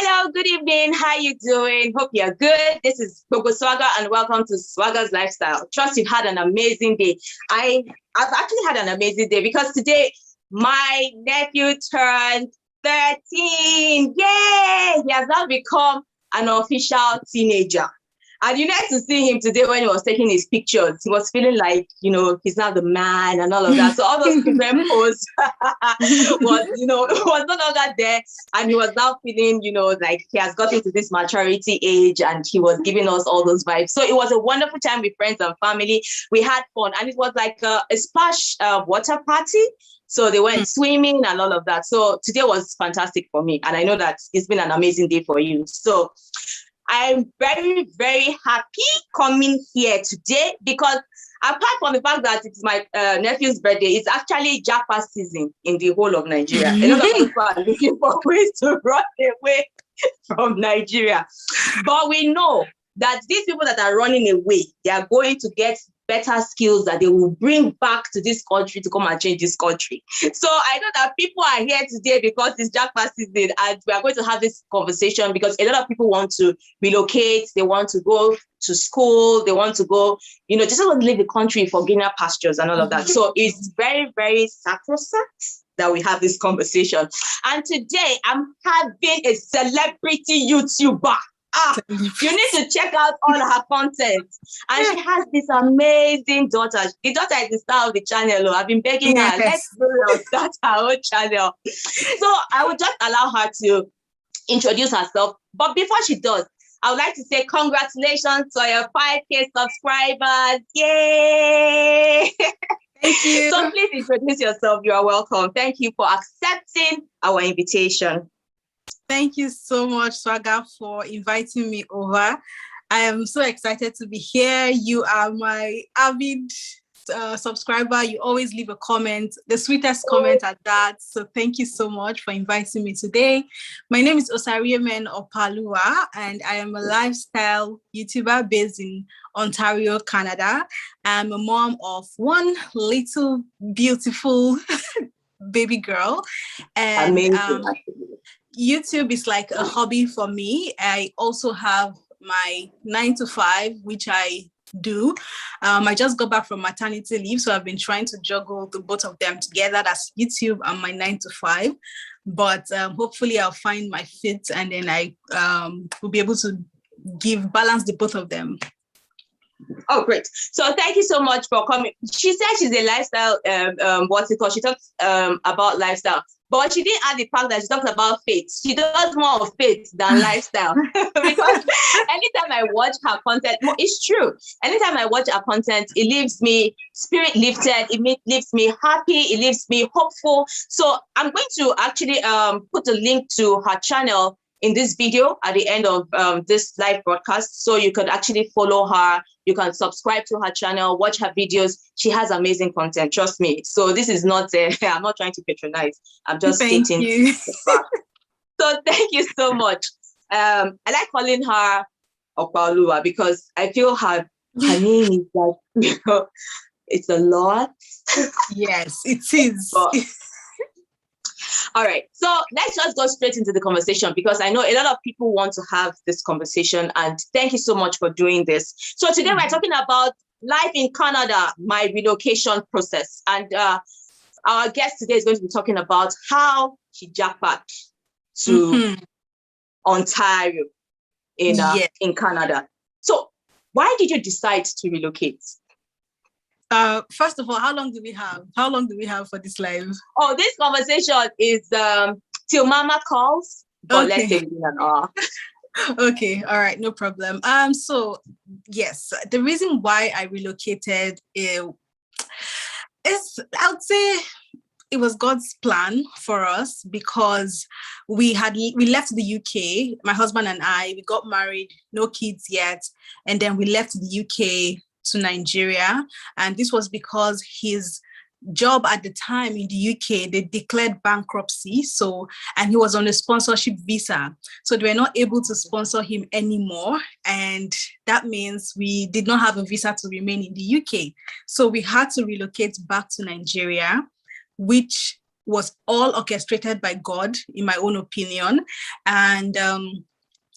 Hello, good evening. How you doing? Hope you're good. This is Gbogbo Swagger and welcome to Swaggerslifestyle. Trust you've had an amazing day. I've actually had an amazing day because today my nephew turned 13. Yay! He has now become an official teenager. And you need to see him today when he was taking his pictures. He was feeling like, he's now the man and all of that. So all those different posts was no longer there. And he was now feeling, like he has gotten to this maturity age and he was giving us all those vibes. So it was a wonderful time with friends and family. We had fun and it was like a splash water party. So they went swimming and all of that. So today was fantastic for me. And I know that it's been an amazing day for you. So I'm very, very happy coming here today because apart from the fact that it's my nephew's birthday, it's actually jackpot season in the whole of Nigeria. A lot of people are looking for ways to run away from Nigeria. But we know that these people that are running away, they are going to get better skills that they will bring back to this country to come and change this country. So I know that people are here today because it's jackpot season and we are going to have this conversation because a lot of people want to relocate, they want to go to school, they want to go, just want to leave the country for greener pastures and all of that. So it's very, very sacrosanct that we have this conversation. And today I'm having a celebrity YouTuber. You need to check out all her content. And she has this amazing daughter. The daughter is the star of the channel. I've been begging her, let's start her own channel. So I will just allow her to introduce herself. But before she does, I would like to say congratulations to your 5K subscribers. Yay! Thank you. So please introduce yourself. You are welcome. Thank you for accepting our invitation. Thank you so much, Swagger, for inviting me over. I am so excited to be here. You are my avid subscriber. You always leave a comment, the sweetest comment at that. So thank you so much for inviting me today. My name is Osariemen Opalua, and I am a lifestyle YouTuber based in Ontario, Canada. I'm a mom of one little beautiful baby girl. And amazing. YouTube is like a hobby for me. I also have my 9 to 5, which I do. I just got back from maternity leave, so I've been trying to juggle the both of them together. That's YouTube and my 9 to 5. But hopefully I'll find my fit and then I will be able to balance the both of them. Oh, great. So thank you so much for coming. She said she's a lifestyle, she talks about lifestyle. But she didn't add the fact that she talks about faith. She does more of faith than lifestyle. Because anytime I watch her content, it's true. Anytime I watch her content, it leaves me spirit lifted. It leaves me happy. It leaves me hopeful. So I'm going to actually put a link to her channel in this video at the end of this live broadcast. So you could actually follow her. You can subscribe to her channel, watch her videos. She has amazing content, trust me. So this is not, I'm not trying to patronize. I'm just stating. You. So thank you so much. I like calling her Opalua because I feel her name is like, it's a lot. Yes, it is. All right, so let's just go straight into the conversation because I know a lot of people want to have this conversation and thank you so much for doing this. So today we're talking about life in Canada, my relocation process. And our guest today is going to be talking about how she jackpot to Ontario in Canada. So why did you decide to relocate? First of all, how long do we have? How long do we have for this live? Oh, this conversation is till Mama calls, but let's say within an hour. Okay, all right, no problem. So yes, the reason why I relocated is I would say it was God's plan for us because we left the UK, my husband and I, we got married, no kids yet, and then we left the UK to Nigeria, and this was because his job at the time in the UK, they declared bankruptcy, and he was on a sponsorship visa, so they were not able to sponsor him anymore, and that means we did not have a visa to remain in the UK, so we had to relocate back to Nigeria, which was all orchestrated by God, in my own opinion. And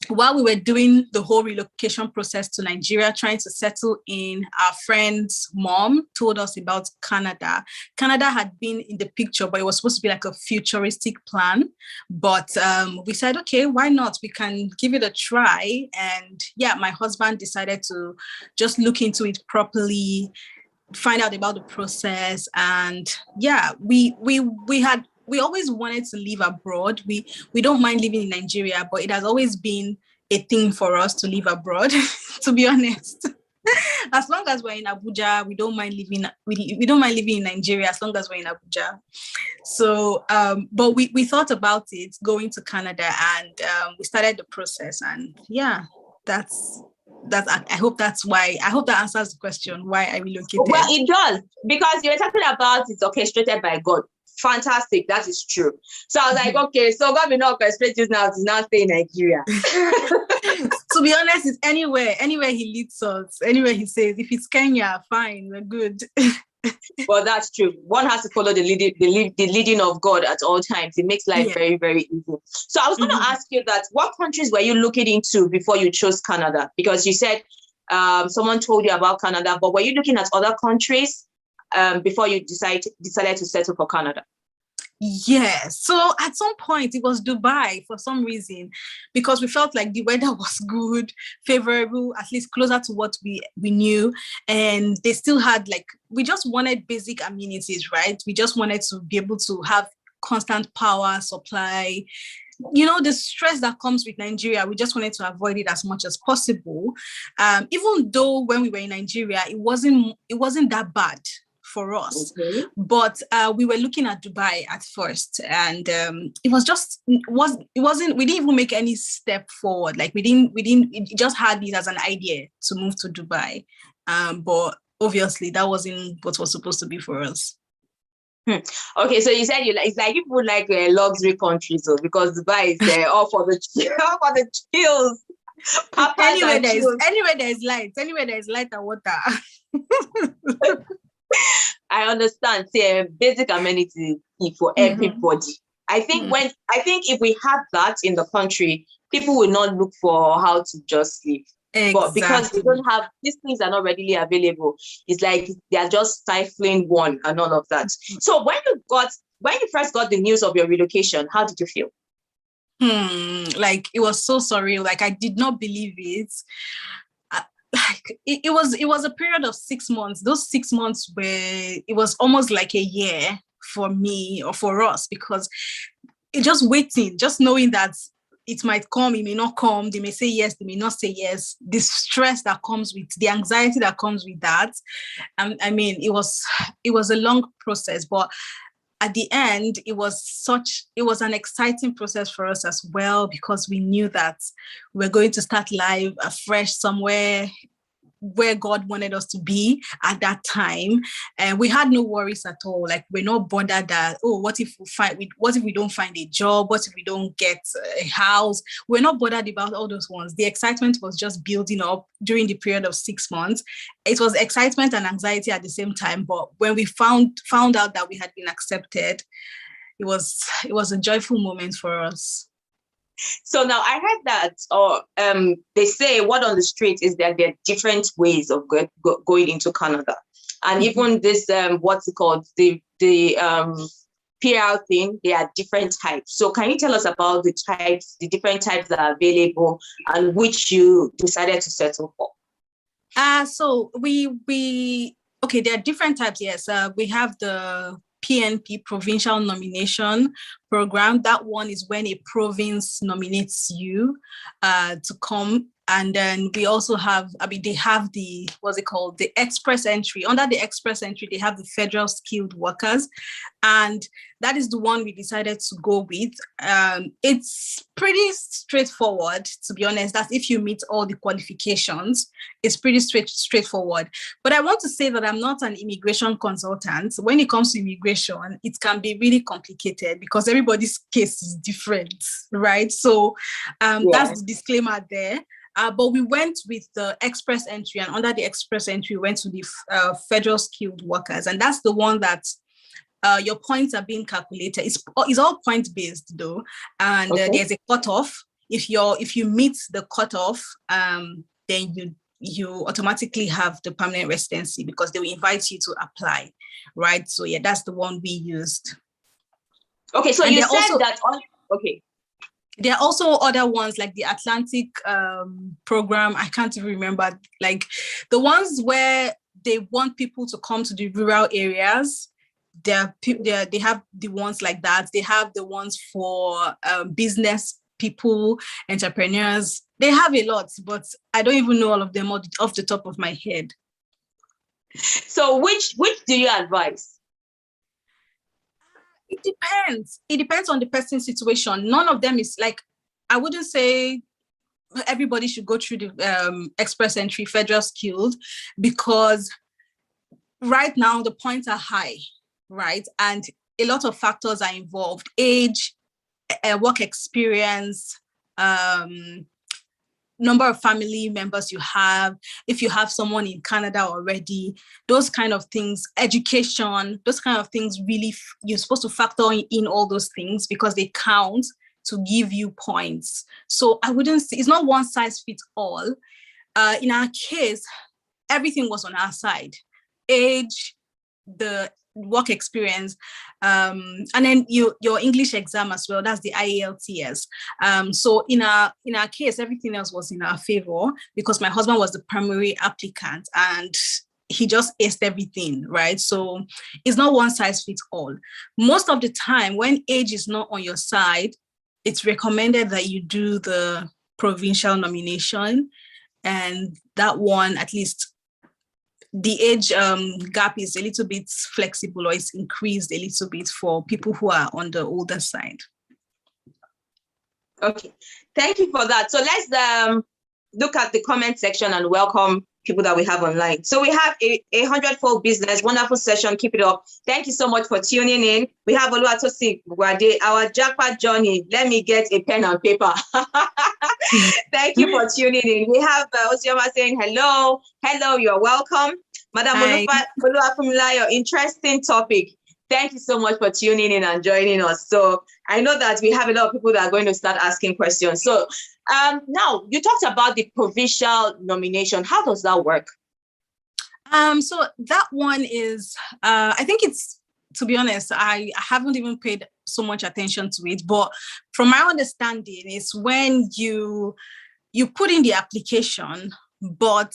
while we were doing the whole relocation process to Nigeria, trying to settle in, our friend's mom told us about Canada. Canada had been in the picture, but it was supposed to be like a futuristic plan. But we said, okay, why not? We can give it a try. And yeah, my husband decided to just look into it properly, find out about the process. And yeah, we always wanted to live abroad. We don't mind living in Nigeria, but it has always been a thing for us to live abroad, to be honest. As long as we're in Abuja, we don't mind living in Nigeria as long as we're in Abuja. So, but we thought about it going to Canada, and we started the process. And yeah, that's I hope that answers the question why I relocated. Well, it does, because you're talking about it's orchestrated by God. Fantastic, that is true. So I was like, okay, so God will not orchestrate you now to now stay in Nigeria. To be honest, it's anywhere he leads us, anywhere he says. If it's Kenya, fine, we're good. Well, that's true. One has to follow the leading of God at all times. It makes life very, very easy. So I was going to ask you that, what countries were you looking into before you chose Canada? Because you said someone told you about Canada, but were you looking at other countries before you decided to settle for Canada? Yeah, so at some point it was Dubai for some reason, because we felt like the weather was good, favorable, at least closer to what we knew. And they still had, like, we just wanted basic amenities, right? We just wanted to be able to have constant power supply. You know, the stress that comes with Nigeria, we just wanted to avoid it as much as possible. Even though when we were in Nigeria, it wasn't that bad for us. Okay. But we were looking at Dubai at first, and we didn't even make any step forward. Like we just had it as an idea to move to Dubai. But obviously that wasn't what was supposed to be for us. Okay, so you said it's like you would like luxury countries, so because Dubai is all for the chills. Anywhere there is light and water. I understand. See, basic amenities for everybody. I think if we have that in the country, people will not look for how to just live. Exactly. But because we don't have, these things are not readily available, it's like they are just stifling one and all of that. So when you first got the news of your relocation, how did you feel? Like, it was so surreal. Like, I did not believe it. Like, it was a period of 6 months. Those 6 months it was almost like a year for me, or for us, because it just waiting, just knowing that it might come, it may not come, they may say yes, they may not say yes, the stress that comes with, the anxiety that comes with that. I mean, it was a long process, but at the end, it was an exciting process for us as well, because we knew that we're going to start life afresh somewhere where God wanted us to be at that time. And we had no worries at all. Like, we're not bothered that, what if we don't find a job? What if we don't get a house? We're not bothered about all those ones. The excitement was just building up during the period of 6 months. It was excitement and anxiety at the same time. But when we found out that we had been accepted, it was a joyful moment for us. So now I heard that, they say word on the street is that there are different ways of going into Canada, and even this what's it called, the PR thing. There are different types. So can you tell us about the different types that are available, and which you decided to settle for? So there are different types. Yes, we have the PNP, Provincial Nomination Program. That one is when a province nominates you to come. And then we also have, they have the express entry. Under the express entry, they have the federal skilled workers. And that is the one we decided to go with. It's pretty straightforward, to be honest. That's if you meet all the qualifications. It's pretty straightforward. But I want to say that I'm not an immigration consultant. When it comes to immigration, it can be really complicated because everybody's case is different, right? So that's the disclaimer there. But we went with the express entry, and under the express entry, we went to the federal skilled workers. And that's the one that your points are being calculated. It's all point based though, and there's a cutoff. If you meet the cutoff, then you automatically have the permanent residency because they will invite you to apply, right? So yeah, that's the one we used. Okay, so and you said that. Okay. There are also other ones like the Atlantic program. I can't even remember, like the ones where they want people to come to the rural areas. They have the ones like that. They have the ones for business people, entrepreneurs. They have a lot, but I don't even know all of them off the top of my head. So which do you advise? It depends. It depends on the person's situation. None of them is like, I wouldn't say everybody should go through the express entry federal skilled, because right now the points are high, right? And a lot of factors are involved: age, work experience, number of family members you have, if you have someone in Canada already, those kind of things, education, those kind of things. Really, you're supposed to factor in all those things because they count to give you points. So I wouldn't say, it's not one size fits all. In our case, everything was on our side: age, the work experience, and then your English exam as well. That's the IELTS. So in our case, everything else was in our favor because my husband was the primary applicant and he just aced everything, right? So it's not one size fits all. Most of the time, when age is not on your side, it's recommended that you do the provincial nomination, and that one, at least the age gap is a little bit flexible, or it's increased a little bit for people who are on the older side. Okay, thank you for that. So let's look at the comment section and welcome people that we have online. So we have a 100-fold business, wonderful session. Keep it up. Thank you so much for tuning in. We have Oluwatosin Gwade, our jackpot journey. Let me get a pen and paper. Thank you for tuning in. We have Osioma saying hello. Hello, you're welcome. Madam Oluwafumila, interesting topic. Thank you so much for tuning in and joining us. So I know that we have a lot of people that are going to start asking questions. So now you talked about the provincial nomination. How does that work? So that one is, I think it's, to be honest, I haven't even paid so much attention to it, but from my understanding, it's when you put in the application, but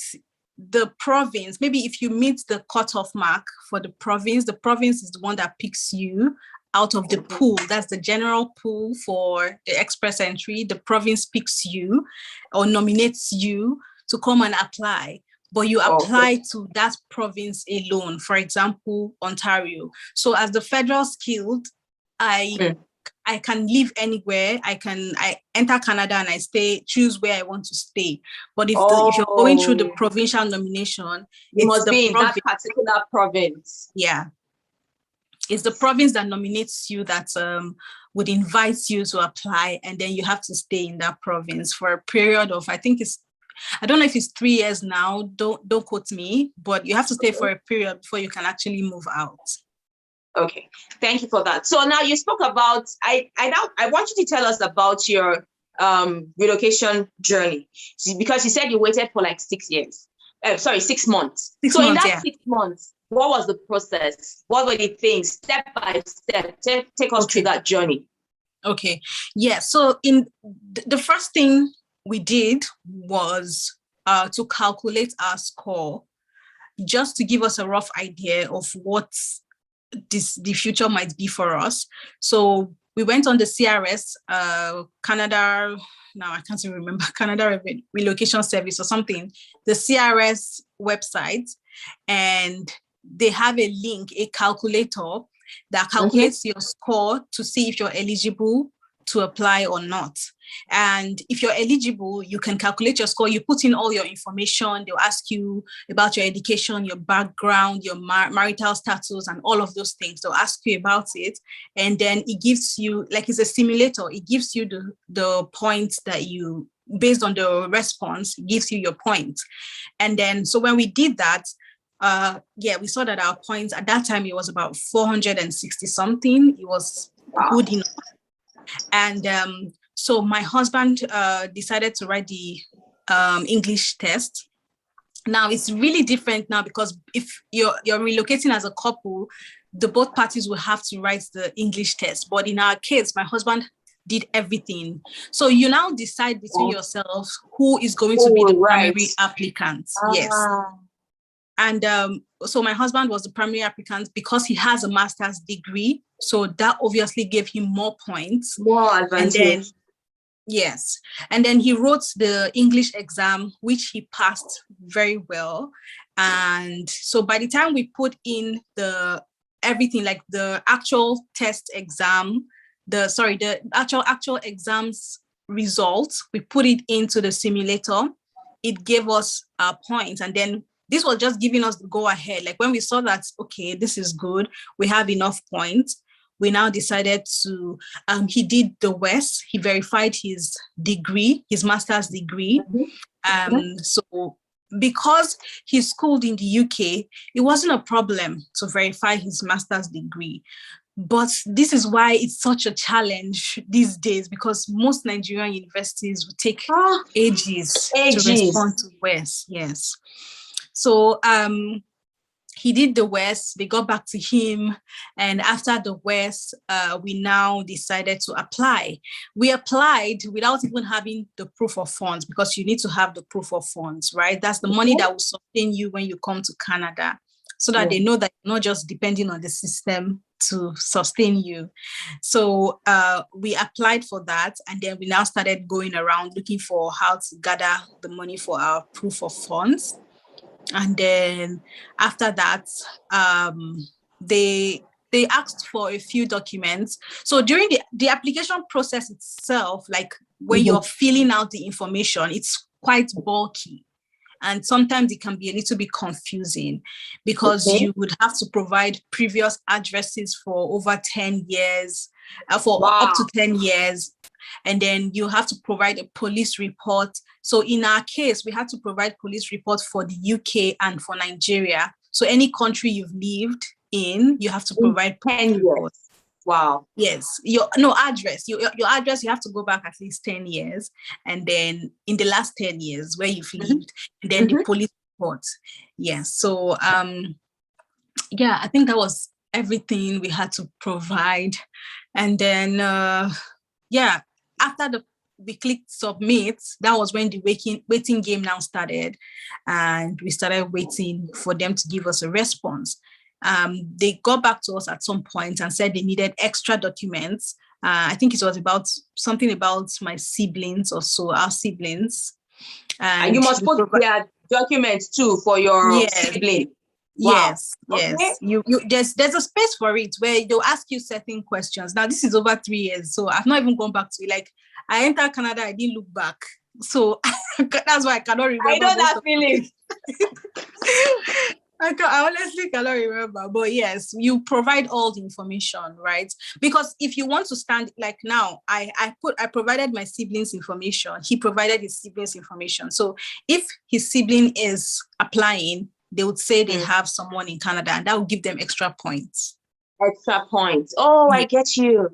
the province, maybe if you meet the cutoff mark for the province is the one that picks you out of the pool. That's the general pool for the express entry. The province picks you or nominates you to come and apply, but you apply to that province alone. For example, Ontario. So as the federal skilled, I can live anywhere. I enter Canada and I choose where I want to stay. But if you're going through the provincial nomination, it must be in that particular province. Yeah. It's the province that nominates you that would invite you to apply, and then you have to stay in that province for a period of, I don't know if it's 3 years now, don't quote me, but you have to stay for a period before you can actually move out. Okay, thank you for that. So now you spoke about, I want you to tell us about your relocation journey, because you said you waited for like 6 years. 6 months. In that 6 months, what was the process? What were the things, step by step? Take us through that journey. Okay, yeah. So in the first thing we did was to calculate our score, just to give us a rough idea of what the future might be for us. So we went on the CRS, Canada, now I can't even remember, Canada Relocation Service or something, the CRS website, and they have a link, a calculator that calculates your score to see if you're eligible to apply or not. And if you're eligible, you can calculate your score. You put in all your information. They'll ask you about your education, your background, your marital status, and all of those things. They'll ask you about it. And then it gives you, like it's a simulator, it gives you the points that you, based on the response, it gives you your points. And then, so when we did that, yeah, we saw that our points at that time, it was about 460 something. It was good enough. And so my husband decided to write the English test. Now it's really different now, because if you're relocating as a couple, the both parties will have to write the English test. But in our case, my husband did everything. So you now decide between yourselves who is going to be the primary applicant. Yes. And so my husband was the primary applicant because he has a master's degree. So that obviously gave him more points. More advantage. And then, yes. And then he wrote the English exam, which he passed very well. And so by the time we put in everything, like the actual test exam, the actual exams results, we put it into the simulator. It gave us points. And then this was just giving us the go ahead. Like when we saw that, okay, this is good, we have enough points, we now decided to, he did the West, he verified his degree, his master's degree. So because he schooled in the UK, it wasn't a problem to verify his master's degree. But this is why it's such a challenge these days, because most Nigerian universities will take ages to respond to West. Yes. So he did the West, they got back to him. And after the West, we now decided to apply. We applied without even having the proof of funds, because you need to have the proof of funds, right? That's the money that will sustain you when you come to Canada, so that they know that you're not just depending on the system to sustain you. So we applied for that, and then we now started going around looking for how to gather the money for our proof of funds. And then after that, they asked for a few documents. So during the application process itself, like when you're filling out the information, it's quite bulky. And sometimes it can be a little bit confusing, because you would have to provide previous addresses for over 10 years, up to 10 years. And then you have to provide a police report. So in our case, we had to provide police reports for the UK and for Nigeria. So any country you've lived in, you have to provide 10 reports. Wow. Yes. Address. Your address, you have to go back at least 10 years. And then in the last 10 years where you've lived, and then the police report. Yes. So yeah, I think that was everything we had to provide. And then after we clicked submit, that was when the waiting game now started. And we started waiting for them to give us a response. They got back to us at some point and said they needed extra documents. I think it was something about my siblings or so, our siblings. And you must put their documents too for your sibling. Wow. Yes. There's a space for it where they'll ask you certain questions. Now this is over 3 years, so I've not even gone back to it. Like I entered Canada, I didn't look back, so that's why I cannot remember. I know that feeling. I honestly cannot remember, but yes, you provide all the information, right? Because if you want to stand, like now, I provided my siblings' information. He provided his siblings' information. So if his sibling is applying, they would say they have someone in Canada, and that would give them extra points. Extra points. Oh, I get you.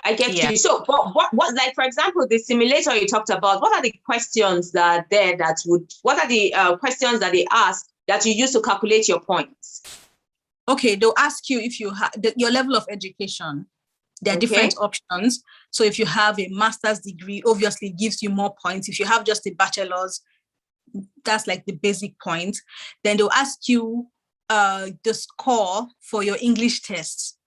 You. So what, like, for example, the simulator you talked about, what are the questions what are the questions that they ask that you use to calculate your points? Okay, they'll ask you if you have your level of education. There are different options. So if you have a master's degree, obviously it gives you more points. If you have just a bachelor's, that's like the basic point. Then they'll ask you the score for your English tests.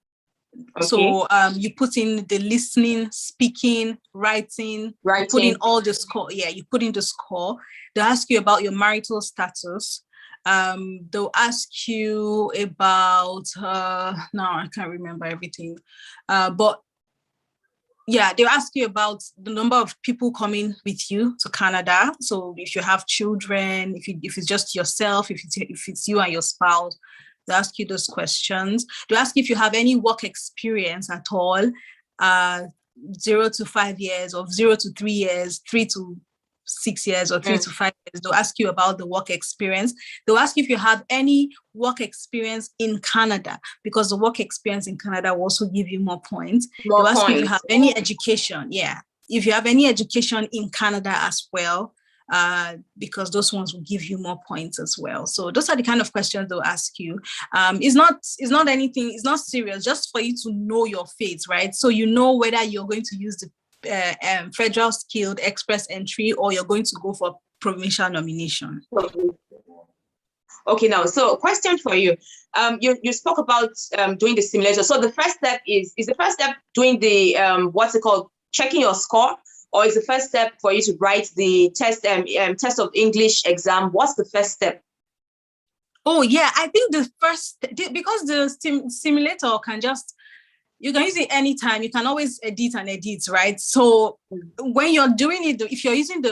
So you put in the listening, speaking, writing. You put in all the score. Yeah, you put in the score. They'll ask you about your marital status. They'll ask you about no, I can't remember everything. But yeah, they'll ask you about the number of people coming with you to Canada. So if you have children, if it's just yourself, if it's you and your spouse, they'll ask you those questions. They'll ask if you have any work experience at all, 0 to 5 years, or 0 to 3 years, 3 to 6 years or 3 to 5 years, they'll ask you about the work experience. They'll ask you if you have any work experience in Canada, because the work experience in Canada will also give you more points. They'll ask you if you have any education. Yeah. If you have any education in Canada as well, because those ones will give you more points as well. So those are the kind of questions they'll ask you. It's not anything, it's not serious, just for you to know your fate, right? So you know whether you're going to use the federal skilled express entry or you're going to go for provincial nomination. Okay, now, so question for you. You spoke about doing the simulator. So the first step is the first step doing the what's it called, checking your score, or is the first step for you to write the test of English exam? What's the first step? Oh yeah, I think the first, because the simulator you can use it anytime. You can always edit, right? So when you're doing it, if you're using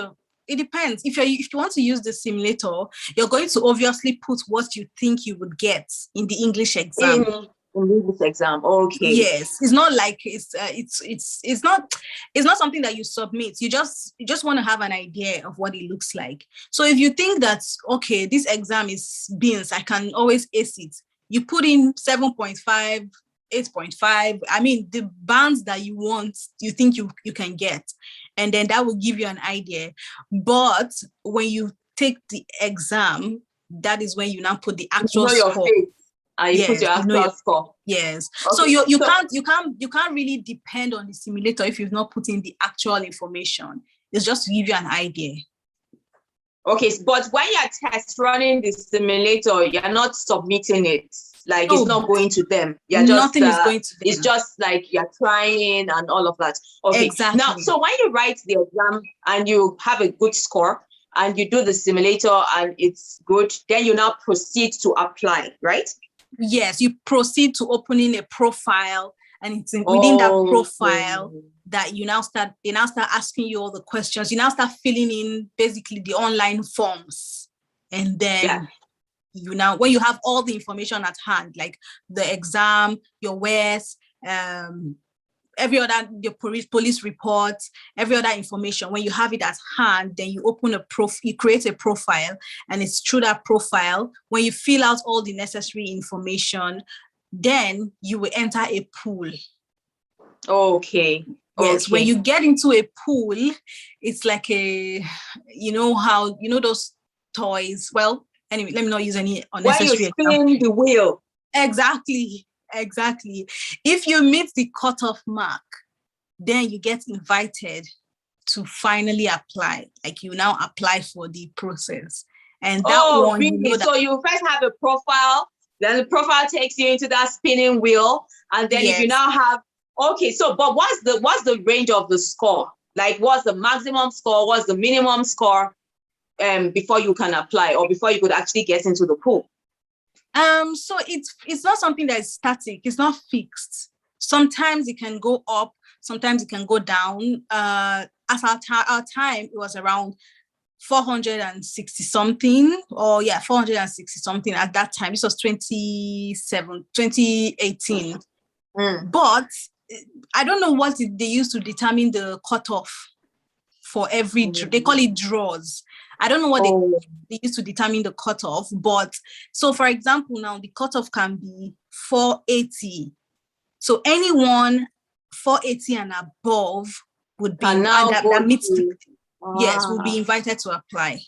it depends. If you want to use the simulator, you're going to obviously put what you think you would get in the English exam. In English exam, okay. Yes, it's not like it's not something that you submit. You just want to have an idea of what it looks like. So if you think that, okay, this exam is beans, I can always ace it, you put in 7.5, 8.5. I mean, the bands that you think you can get, and then that will give you an idea. But when you take the exam, that is when you now put the actual score. And you put your actual score. Yes. Okay. So you can't really depend on the simulator if you've not put in the actual information. It's just to give you an idea. Okay, but when you're test running the simulator, you're not submitting it. Like it's not going to them. Nothing is going to them. It's just like you're trying and all of that. Okay. Exactly. Now, so when you write the exam and you have a good score and you do the simulator and it's good, then you now proceed to apply, right? Yes, you proceed to opening a profile, and it's within that profile that they now start asking you all the questions. You now start filling in basically the online forms, and then when you have all the information at hand, like the exam, your wares, every other, your police reports, every other information, when you have it at hand, then you you create a profile, and it's through that profile, when you fill out all the necessary information, then you will enter a pool. Okay. Yes, when you get into a pool, it's like those toys. Well, anyway, let me not use any unnecessary example. Why you spin the wheel? Exactly. If you meet the cutoff mark, then you get invited to finally apply. Like you now apply for the process. And that one, really? So you first have a profile, then the profile takes you into that spinning wheel. And then if you now have, but what's the range of the score? Like what's the maximum score? What's the minimum score before you can apply or before you could actually get into the pool? So it's not something that is static. It's not fixed. Sometimes it can go up. Sometimes it can go down. As our time, it was around 460 something, 460 something at that time. This was 2018. But I don't know what they used to determine the cutoff for every. They call it draws. I don't know what they used to determine the cutoff, but so for example, now the cutoff can be 480. So anyone 480 and above would be that meets will be invited to apply.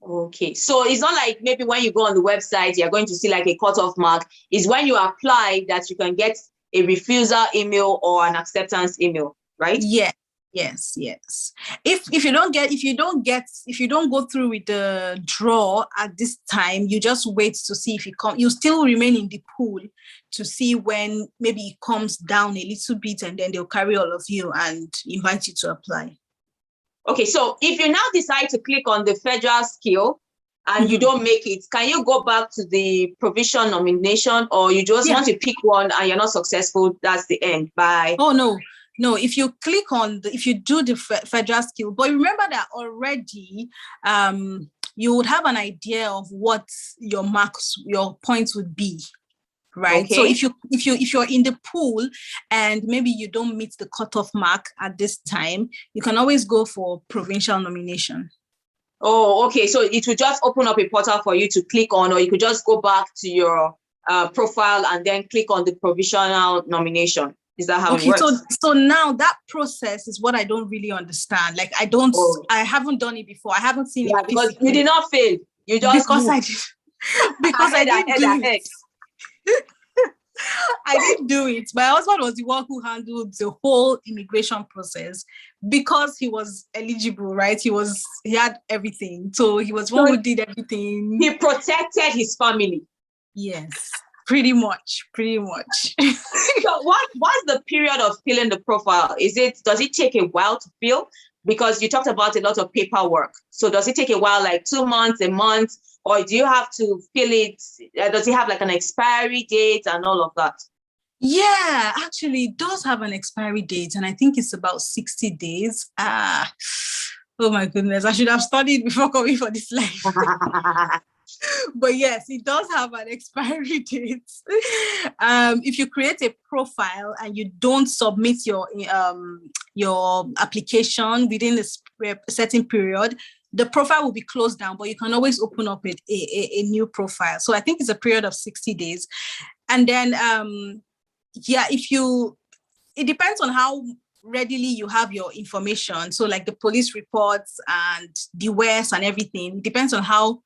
Okay, so it's not like maybe when you go on the website, you're going to see like a cutoff mark. It's when you apply that you can get a refusal email or an acceptance email, right? Yeah. Yes. If you don't go through with the draw at this time, you just wait to see if it comes. You still remain in the pool to see when maybe it comes down a little bit, and then they'll carry all of you and invite you to apply. Okay, so if you now decide to click on the federal skill and you don't make it, can you go back to the provincial nomination, or you just want to pick one and you're not successful? That's the end. Bye. Oh no, if you click on if you do the federal skill, but remember that already you would have an idea of what your points would be. right? Okay. So if you're in the pool and maybe you don't meet the cutoff mark at this time, you can always go for provincial nomination. Oh, okay. So it will just open up a portal for you to click on, or you could just go back to your profile and then click on the provisional nomination. Is that how it works? So now that process is what I don't really understand. Like I haven't done it before. I haven't seen it because physically. you did not fail. You just because moved. I did because I didn't do it. I didn't do it. My husband was the one who handled the whole immigration process because he was eligible, right? He had everything. So he was one who did everything. He protected his family. Yes, pretty much. So what's the period of filling the profile? Does it take a while to fill? Because you talked about a lot of paperwork. So does it take a while, like 2 months, a month? Or do you have to fill it? Does it have like an expiry date and all of that? Yeah, actually, it does have an expiry date, and I think it's about 60 days. Oh my goodness, I should have studied before coming for this live. But yes, it does have an expiry date. If you create a profile and you don't submit your application within a certain period, the profile will be closed down, but you can always open up a new profile. So I think it's a period of 60 days. And then, it depends on how readily you have your information. So like the police reports and the WES and everything, it depends on how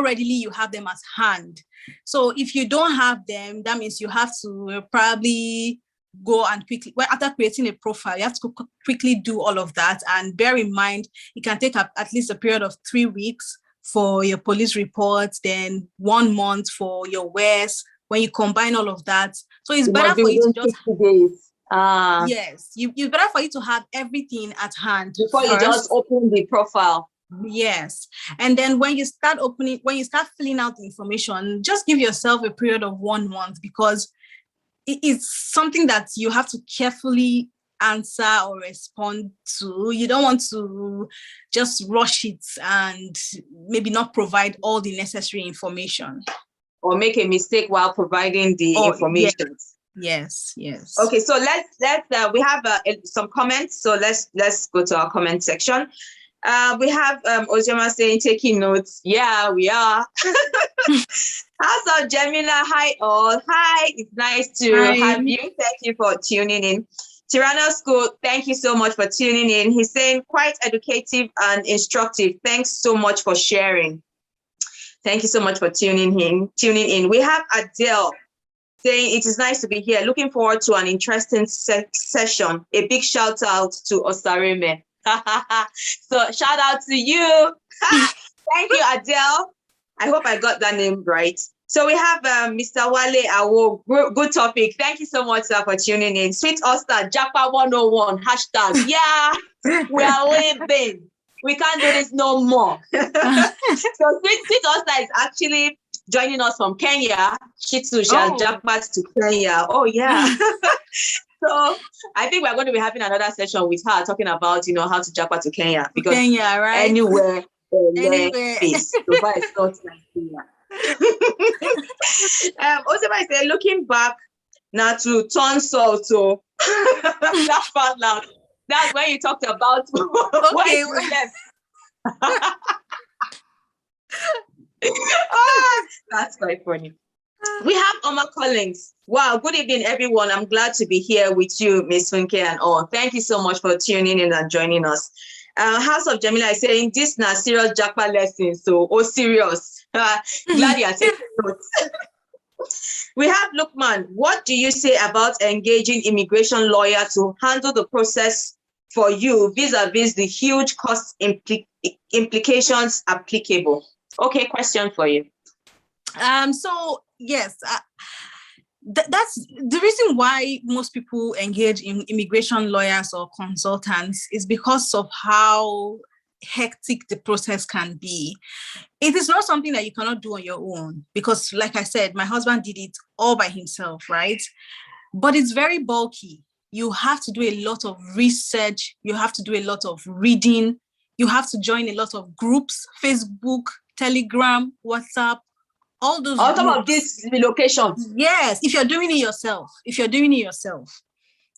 readily you have them at hand. So if you don't have them, that means you have to probably go and quickly, after creating a profile, you have to quickly do all of that. And bear in mind, it can take at least a period of 3 weeks for your police reports, then 1 month for your WES, when you combine all of that. So it's better for you to just 60 days. Yes, it's better for you to have everything at hand before you just open the profile. Yes. And then when you start filling out the information, just give yourself a period of 1 month, because it's something that you have to carefully answer or respond to. You don't want to just rush it and maybe not provide all the necessary information. Or make a mistake while providing the information. Yes. Okay, so let's we have some comments. So let's go to our comment section. We have Ojema saying, taking notes. Yeah, we are. How's up, Jamila? Hi all. Hi, it's nice to have you. Thank you for tuning in. Tirana School, thank you so much for tuning in. He's saying quite educative and instructive. Thanks so much for sharing. Thank you so much for tuning in. We have Adele saying it is nice to be here. Looking forward to an interesting session. A big shout out to Osareme. So shout out to you. Thank you, Adele. I hope I got that name right. So we have Mr. Wale Awo. Good topic. Thank you so much, sir, for tuning in. Sweet Oster, Japa 101, hashtag. Yeah, we are living. We can't do this no more. So Sweet Oster is actually joining us from Kenya. She too shall Japa to Kenya. Oh, yeah. So I think we're going to be having another session with her talking about, how to Japa to Kenya. Because Kenya, right? Anywhere. Space. So far, it's not Nigeria. Also, I say, looking back now to turn salt, so that's part loud. That's when you talked about why you left. That's quite funny. We have Oma Collins. Wow, good evening, everyone. I'm glad to be here with you, Miss Funke and all. Thank you so much for tuning in and joining us. House of Jamila is saying this na serious Japa lesson, so serious. Glad you are taking notes. We have Lukman. What do you say about engaging immigration lawyer to handle the process for you vis-a-vis the huge cost implications applicable? Okay, question for you. So yes, that's the reason why most people engage in immigration lawyers or consultants, is because of how hectic the process can be. It is not something that you cannot do on your own, because like I said, my husband did it all by himself, right? But it's very bulky. You have to do a lot of research. You have to do a lot of reading. You have to join a lot of groups, Facebook, Telegram, WhatsApp, all those On top of groups. this relocation. Yes, if you're doing it yourself,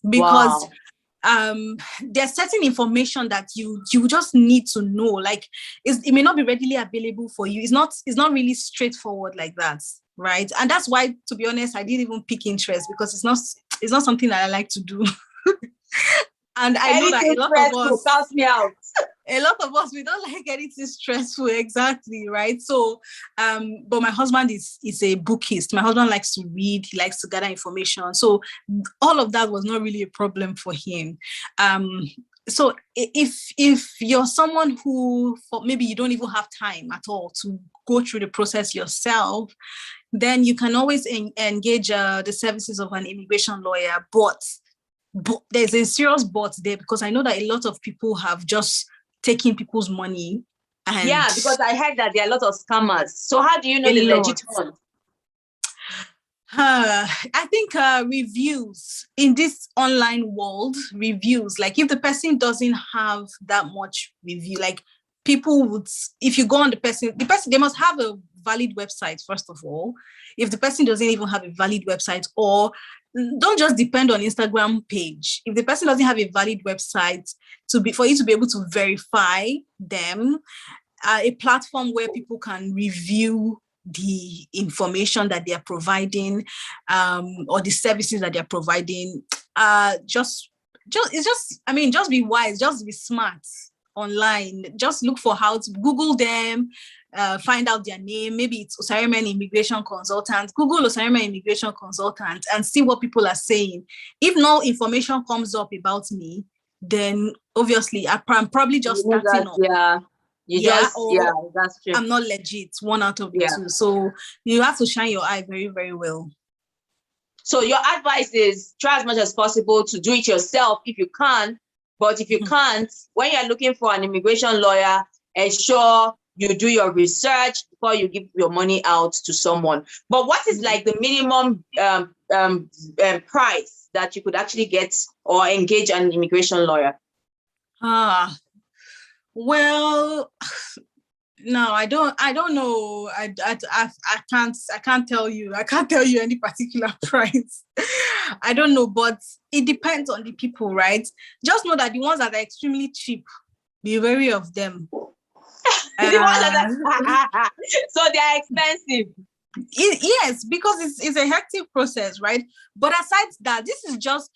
because there's certain information that you just need to know. Like it may not be readily available for you. It's not really straightforward like that, right? And that's why, to be honest, I didn't even pick interest, because it's not something that I like to do. And I know that a lot of us, we don't like anything stressful, exactly, right? So, but my husband is a bookist. My husband likes to read, he likes to gather information. So all of that was not really a problem for him. So if you're someone who maybe you don't even have time at all to go through the process yourself, then you can always engage the services of an immigration lawyer. But there's a serious but there, because I know that a lot of people have just taken people's money. And yeah, because I heard that there are a lot of scammers. So how do you know the legit one? I think reviews in this online world, reviews, like if the person doesn't have that much review, like people would, if you go on the person, they must have a valid website, first of all. If the person doesn't even have a valid website, or don't just depend on Instagram page. If the person doesn't have a valid website for you to be able to verify them, a platform where people can review the information that they are providing, or the services that they're providing, just be wise, just be smart online. Just look for how to Google them, find out their name. Maybe it's Osariman Immigration Consultant. Google Osariman Immigration Consultant and see what people are saying. If no information comes up about me, then obviously I'm probably just starting off. That's true. I'm not legit, one out of the two. So you have to shine your eye very, very well. So your advice is try as much as possible to do it yourself if you can. But if you can't, when you're looking for an immigration lawyer, ensure you do your research before you give your money out to someone. But what is like the minimum price that you could actually get or engage an immigration lawyer? Well, no, I don't know. I can't tell you. I can't tell you any particular price. I don't know, but it depends on the people, right? Just know that the ones that are extremely cheap, be wary of them. So they are expensive. Yes, because it's a hectic process, right? But aside that, this is just,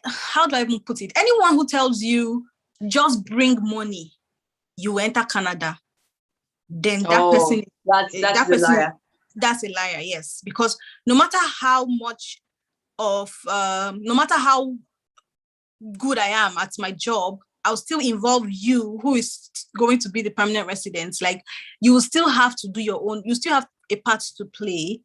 how do I even put it? Anyone who tells you just bring money, you enter Canada, then that's a liar. That's a liar, yes. Because no matter how good I am at my job, I'll still involve you, who is going to be the permanent resident. Like, you will still have to do your own, you still have a part to play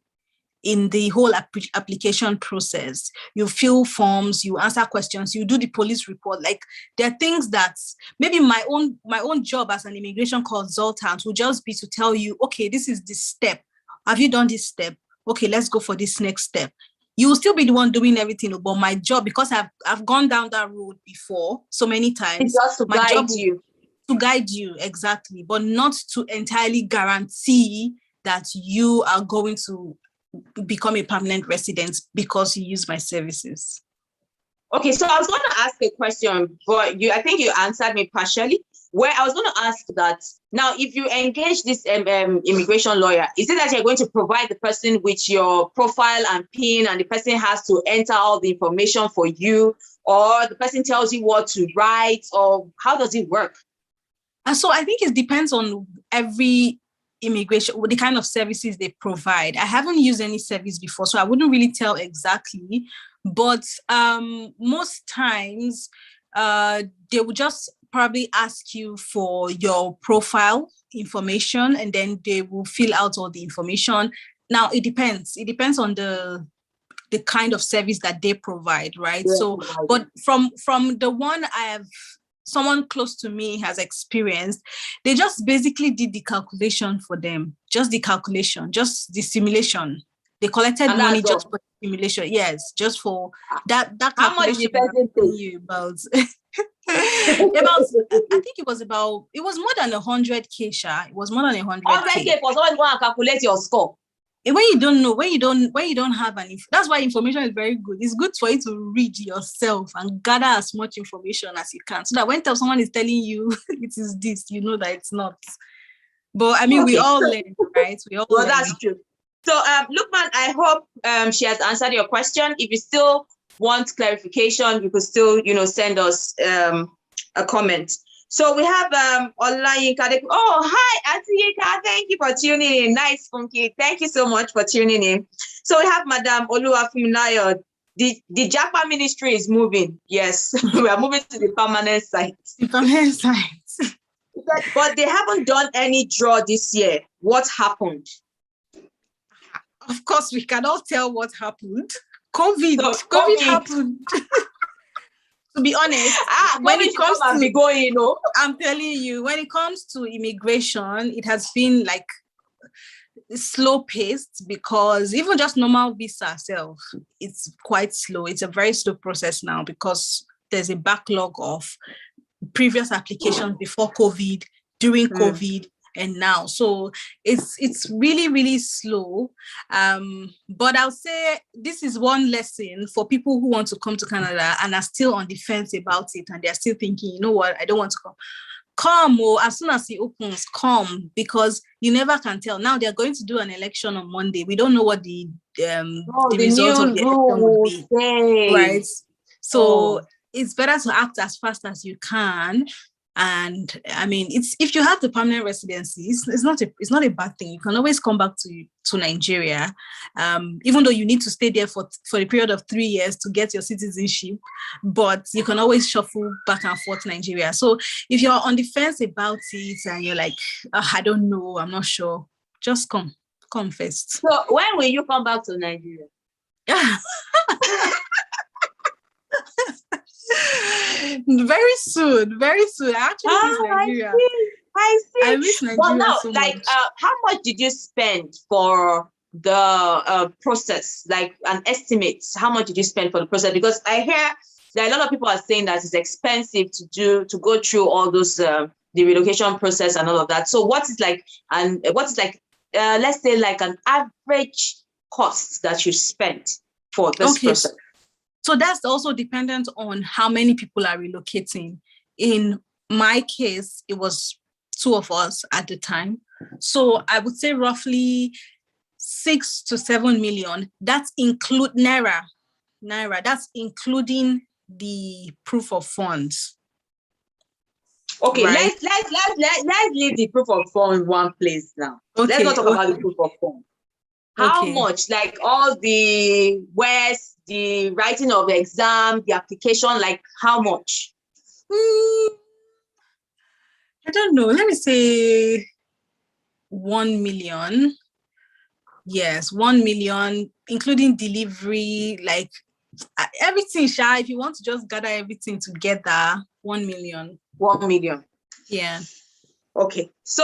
in the whole application process. You fill forms, you answer questions, you do the police report. Like, there are things that maybe my own job as an immigration consultant will just be to tell you, okay, this is the step. Have you done this step? Okay, let's go for this next step. You will still be the one doing everything, but my job, because I've gone down that road before so many times, it's just to guide you. To guide you, exactly, but not to entirely guarantee that you are going to become a permanent resident because you use my services. Okay, so I was going to ask a question, but I think you answered me partially. Where I was going to ask that, now, if you engage this immigration lawyer, is it that you're going to provide the person with your profile and PIN, and the person has to enter all the information for you, or the person tells you what to write, or how does it work? So I think it depends on every immigration, the kind of services they provide. I haven't used any service before, so I wouldn't really tell exactly, but most times they will just probably ask you for your profile information, and then they will fill out all the information. Now, it depends on the kind of service that they provide, right? Yeah, so, but from the one someone close to me has experienced, they just basically did the calculation for them, just the calculation, just the simulation. They collected money just for the simulation. Yes, just for that How much did the person pay? About I think it was more than 100K, Sha. It was more than 100K. 100K for someone to go and calculate your score. when you don't know, when you don't have that's why information is very good. It's good for you to read yourself and gather as much information as you can, so that when someone is telling you it is this, you know that it's not. But I mean, we all learn, right? We all learn. That's true. So, Lukman, I hope she has answered your question. If you still want clarification, you could still, send us a comment. So we have Olayinka. Oh, hi, Auntie Yinka. Thank you for tuning in. Nice, funky. Thank you so much for tuning in. So we have Madam Oluwafimilayo. The Japa ministry is moving. Yes, we are moving to the permanent site. The permanent site. But they haven't done any draw this year. What happened? Of course, we cannot tell what happened. COVID happened. To be honest, when it comes to I'm telling you, when it comes to immigration, it has been like slow paced, because even just normal visa itself, it's quite slow. It's a very slow process now because there's a backlog of previous applications before COVID, during COVID, and now. So it's really, really slow. But I'll say this is one lesson for people who want to come to Canada and are still on the fence about it, and they're still thinking, you know what, I don't want to come. Come, or as soon as it opens, come, because you never can tell. Now they're going to do an election on Monday. We don't know what the result of the election will be. Right. So it's better to act as fast as you can. And I mean, if you have the permanent residency, it's not a bad thing. You can always come back to Nigeria, even though you need to stay there for a period of 3 years to get your citizenship. But you can always shuffle back and forth to Nigeria. So if you're on the fence about it and you're like, I don't know, I'm not sure, just come first. So when will you come back to Nigeria? Very soon. I actually miss Nigeria. I see. I miss Nigeria so much. How much did you spend for the process? Like an estimate, how much did you spend for the process? Because I hear that a lot of people are saying that it's expensive to go through all those the relocation process and all of that. So let's say like an average cost that you spent for this process? So that's also dependent on how many people are relocating. In my case, it was 2 of us at the time. So I would say roughly 6 to 7 million. That's include Naira. That's including the proof of funds. Okay, right? let's leave the proof of funds one place now. Okay, let's not talk about the proof of funds. How much, like all the the writing of the exam, the application, like how much? I don't know. Let me say 1 million. Yes, 1 million, including delivery, like everything, Sha. If you want to just gather everything together, 1 million. 1 million. Yeah. Okay. So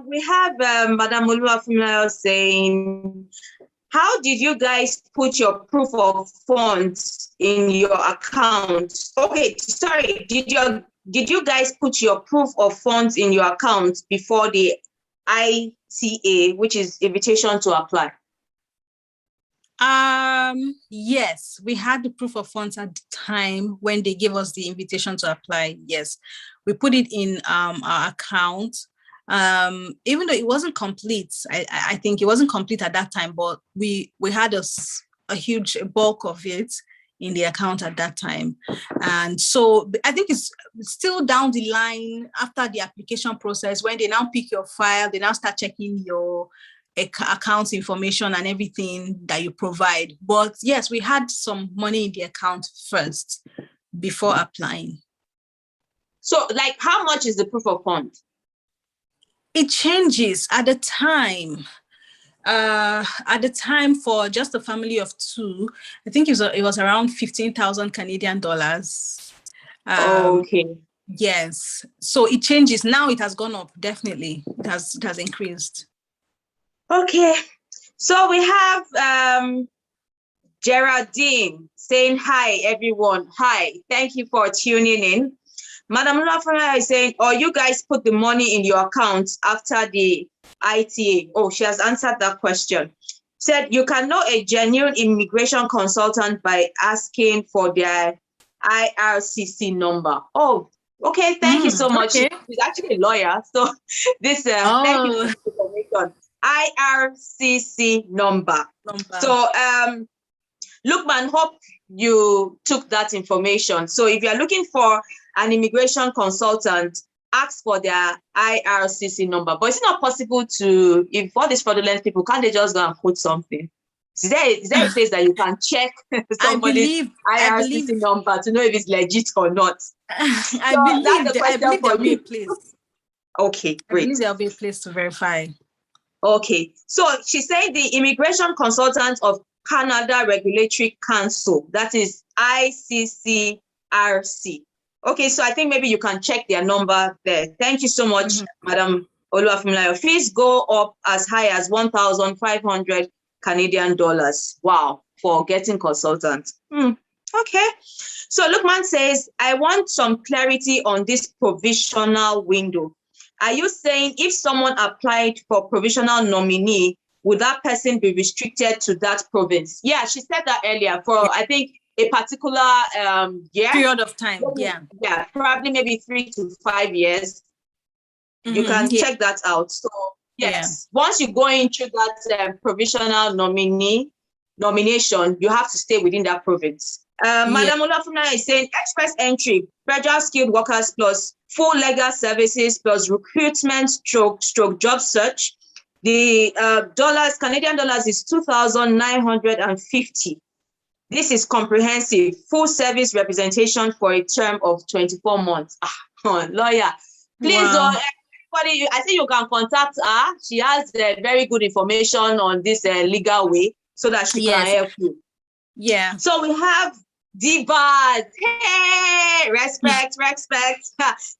we have Madam Oluwafimilayo saying, how did you guys put your proof of funds in your account? Okay, sorry. Did you guys put your proof of funds in your account before the ITA, which is invitation to apply? Yes, we had the proof of funds at the time when they gave us the invitation to apply. Yes, we put it in our account. Even though it wasn't complete, I think it wasn't complete at that time, but we had a huge bulk of it in the account at that time. And so I think it's still down the line after the application process, when they now pick your file, they now start checking your account information and everything that you provide. But yes, we had some money in the account first before applying. So like, how much is the proof of fund? It changes at the time. At the time, for just a family of 2, I think it was around 15,000 Canadian dollars. Okay. Yes. So it changes. Now it has gone up, definitely. It has increased. Okay. So we have Geraldine saying, hi, everyone. Hi. Thank you for tuning in. Madam Lafayette is saying, you guys put the money in your account after the ITA. Oh, she has answered that question. Said you can know a genuine immigration consultant by asking for their IRCC number. Oh, okay. Thank you so much. Okay. She's actually a lawyer. So this, thank you for the information. IRCC number. So, Lukman, hope you took that information. So if you're looking for an immigration consultant, ask for their IRCC number. But it's not possible to, if all these fraudulent people, can't they just go and put something? Is there a place that you can check somebody's IRCC number to know if it's legit or not? I believe there'll be a place. Okay, great. I believe there'll be a place to verify. Okay, so she said the Immigration Consultant of Canada Regulatory Council, that is ICCRC. Okay, so I think maybe you can check their number there. Thank you so much, Madam Oluwafunmilayo. Fees go up as high as 1,500 Canadian dollars. Wow, for getting consultants. Okay, so Lukman says, I want some clarity on this provisional window. Are you saying if someone applied for provisional nominee, would that person be restricted to that province? Yeah, she said that earlier for, I think, a particular period of time. Yeah, probably maybe 3 to 5 years. You can check that out. So yes, once you go into that provisional nomination, you have to stay within that province. Madam Olafuna is saying express entry, federal skilled workers plus full legal services plus recruitment stroke job search. The Canadian dollars is 2,950. This is comprehensive, full service representation for a term of 24 months. Lawyer, please, everybody, I think you can contact her. She has very good information on this legal way so that she can help you. Yeah. So we have divas. Hey, respect.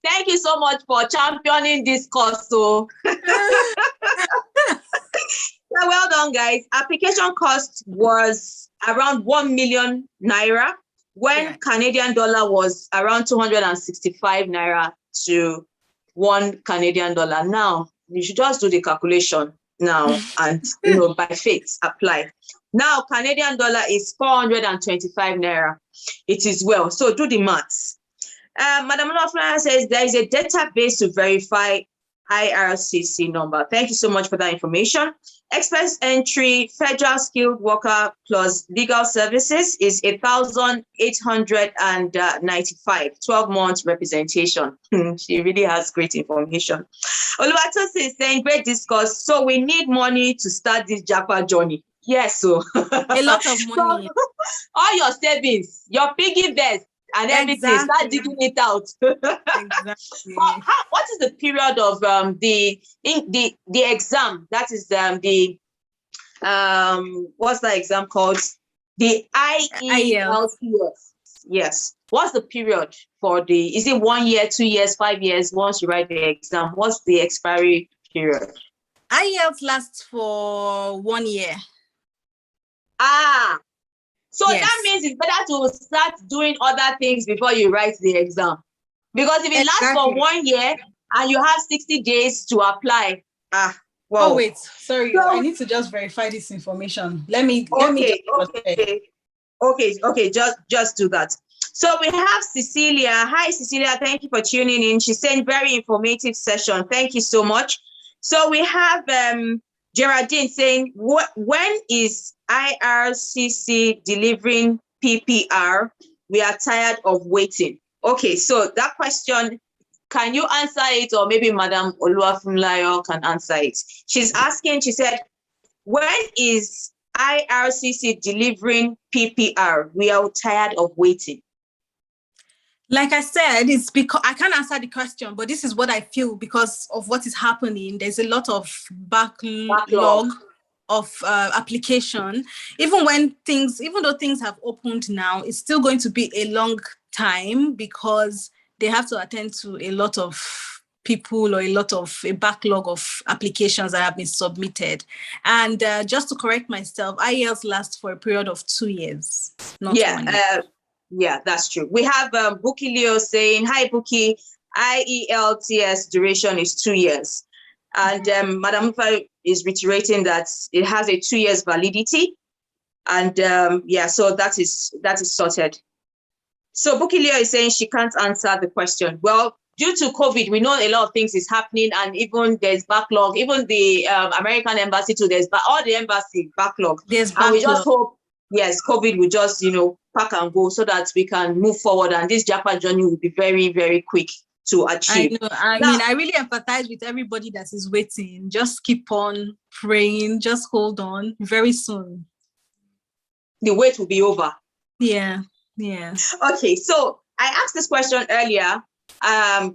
Thank you so much for championing this cause. So. Yeah, well done, guys. Application cost was around 1 million naira when Canadian dollar was around 265 naira to 1 Canadian dollar. Now, you should just do the calculation now and, by faith, apply. Now, Canadian dollar is 425 naira. It is well. So do the maths. Madam Olafuna says there is a database to verify IRCC number. Thank you so much for that information. Express entry, federal skilled worker plus legal services is 1,895, 12 months representation. She really has great information. Oluwatosin is saying, great discourse. So we need money to start this Japa journey. Yes, so a lot of money. So, all your savings, your piggy banks, and everything, start digging it out. Exactly. What is the period of the exam? That is what's that exam called? The IELTS. Yes. What's the period for the? Is it 1 year, 2 years, 5 years? Once you write the exam, what's the expiry period? IELTS lasts for 1 year. So that means it's better to start doing other things before you write the exam. Because if it lasts for 1 year and you have 60 days to apply. Wow. Oh, wait. Sorry. So, I need to just verify this information. Let me. Okay. Just do that. So we have Cecilia. Hi, Cecilia. Thank you for tuning in. She's saying very informative session. Thank you so much. So we have Geraldine saying, when is IRCC delivering PPR? We are tired of waiting. Okay, so that question, can you answer it, or maybe Madam Oluwafunmilayo can answer it? She's asking, she said, when is IRCC delivering PPR? We are tired of waiting. Like I said, it's because I can't answer the question, but this is what I feel because of what is happening. There's a lot of backlog of application. Even though things have opened now, it's still going to be a long time because they have to attend to a lot of people or a backlog of applications that have been submitted. And just to correct myself, IELTS lasts for a period of 2 years, not 1 year. Yeah, that's true. We have Buki Leo saying, hi, Buki, IELTS duration is 2 years. And Madam Ufa is reiterating that it has a 2 years validity. And so that is sorted. So Bukilia is saying she can't answer the question. Well, due to COVID, we know a lot of things is happening, and even there's backlog. Even the American embassy too, there's all the embassy backlog. There's backlog. And we just hope, yes, COVID will just, pack and go so that we can move forward, and this Japa journey will be very, very quick to achieve. I mean, I really empathize with everybody that is waiting. Just keep on praying. Just hold on. Very soon, the wait will be over. Yeah. Okay, so I asked this question earlier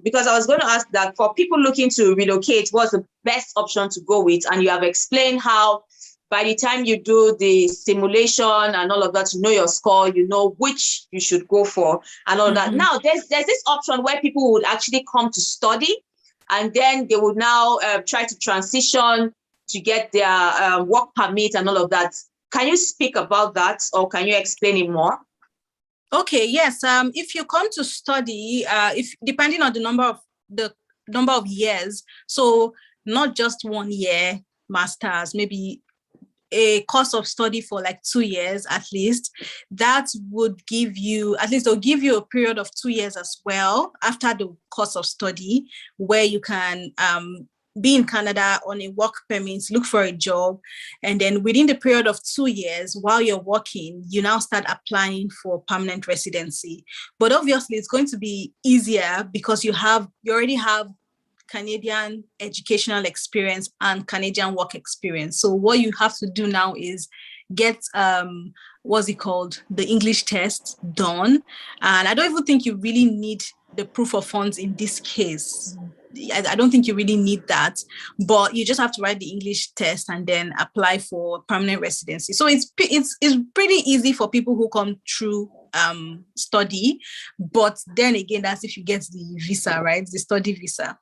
because I was going to ask that for people looking to relocate, what's the best option to go with? And you have explained how by the time you do the simulation and all of that, you know your score, you know which you should go for and all that. Now, there's this option where people would actually come to study, and then they would now try to transition to get their work permit and all of that. Can you speak about that, or can you explain it more? Okay, yes. If you come to study, if depending on the number of years, so not just 1 year master's, maybe a course of study for like 2 years at least, that would give you, at least they'll give you a period of 2 years as well after the course of study, where you can be in Canada on a work permit, look for a job, and then within the period of 2 years, while you're working, you now start applying for permanent residency. But obviously, it's going to be easier because you already have Canadian educational experience and Canadian work experience. So what you have to do now is get the English test done. And I don't even think you really need the proof of funds in this case. I don't think you really need that, but you just have to write the English test and then apply for permanent residency. So it's pretty easy for people who come through study, but then again, that's if you get the visa, right? The study visa.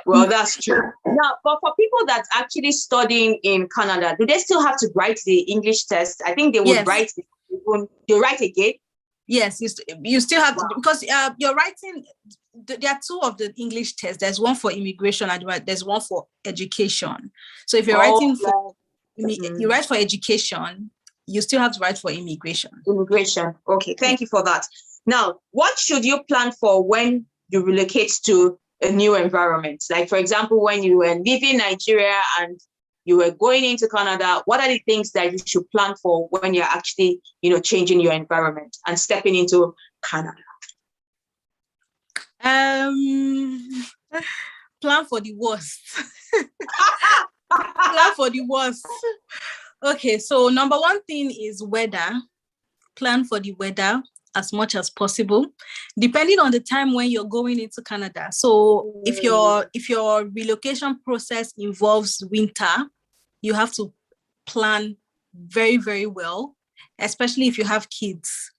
Well, that's true. Now, but for people that's actually studying in Canada, do they still have to write the English test? I think they would write again. Yes, you still have to, because you're writing. There are two of the English tests. There's one for immigration and there's one for education. So if you're writing for you write for education, you still have to write for immigration. Okay, thank you for that. Now, what should you plan for when you relocate to a new environment? Like, for example, when you were leaving Nigeria and you were going into Canada, what are the things that you should plan for when you're actually, changing your environment and stepping into Canada? Plan for the worst. Plan for the worst. Okay, so number one thing is weather. Plan for the weather as much as possible, depending on the time when you're going into Canada. So if your relocation process involves winter, you have to plan very, very well, especially if you have kids.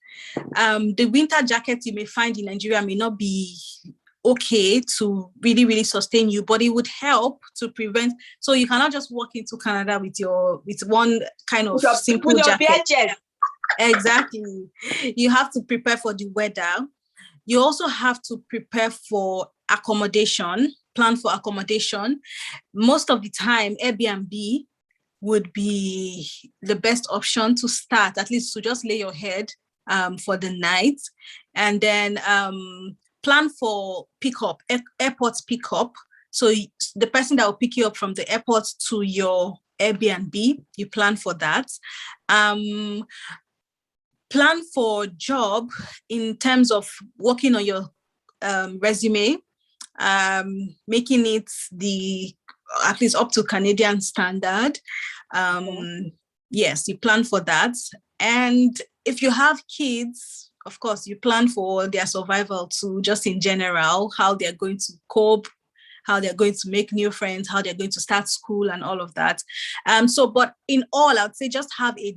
The winter jacket you may find in Nigeria may not be okay to really, really sustain you, but it would help to prevent. So you cannot just walk into Canada with one kind of simple jacket. Exactly. You have to prepare for the weather. You also have to prepare for accommodation, plan for accommodation. Most of the time, Airbnb would be the best option to start, at least to just lay your head for the night. And then plan for pickup, airport pickup. So the person that will pick you up from the airport to your Airbnb, you plan for that. Plan for job in terms of working on your resume, making it at least up to Canadian standard. Yes, you plan for that. And if you have kids, of course, you plan for their survival too, just in general, how they're going to cope, how they're going to make new friends, how they're going to start school and all of that. But in all, I would say just have a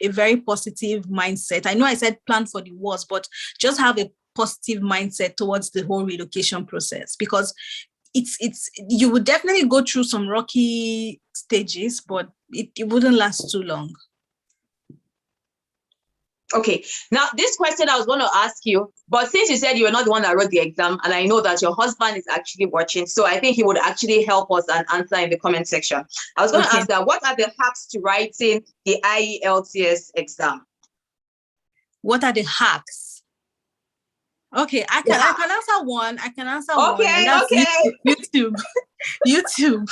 very positive mindset. I know I said plan for the worst, but just have a positive mindset towards the whole relocation process, because you would definitely go through some rocky stages, but it wouldn't last too long. Okay. Now, this question I was going to ask you, but since you said you were not the one that wrote the exam, and I know that your husband is actually watching, so I think he would actually help us and answer in the comment section. I was going to ask that, what are the hacks to writing the IELTS exam? What are the hacks? Okay, I can answer one. I can answer one. And that's YouTube. YouTube.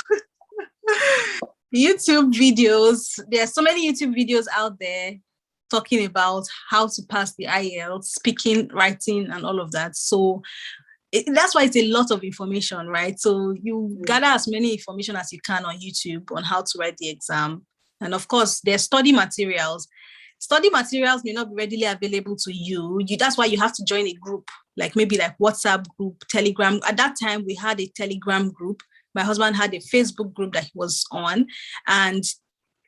YouTube videos. There are so many YouTube videos out there talking about how to pass the IELTS, speaking, writing, and all of that. So that's why it's a lot of information, right? So you gather as many information as you can on YouTube on how to write the exam. And of course, there's study materials. Study materials may not be readily available to you. That's why you have to join a group, like maybe like WhatsApp group, Telegram. At that time, we had a Telegram group. My husband had a Facebook group that he was on. And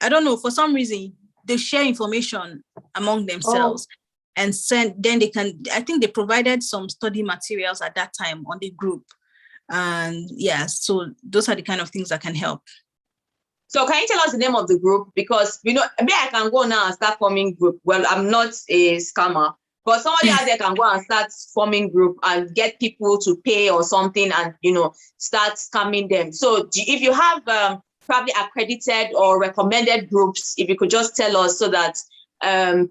I don't know, for some reason, they share information among themselves and then they can, I think they provided some study materials at that time on the group. And so those are the kind of things that can help. So can you tell us the name of the group? Because, maybe I can go now and start forming group. Well, I'm not a scammer, but somebody out there can go and start forming group and get people to pay or something and, start scamming them. So if you have probably accredited or recommended groups, if you could just tell us so that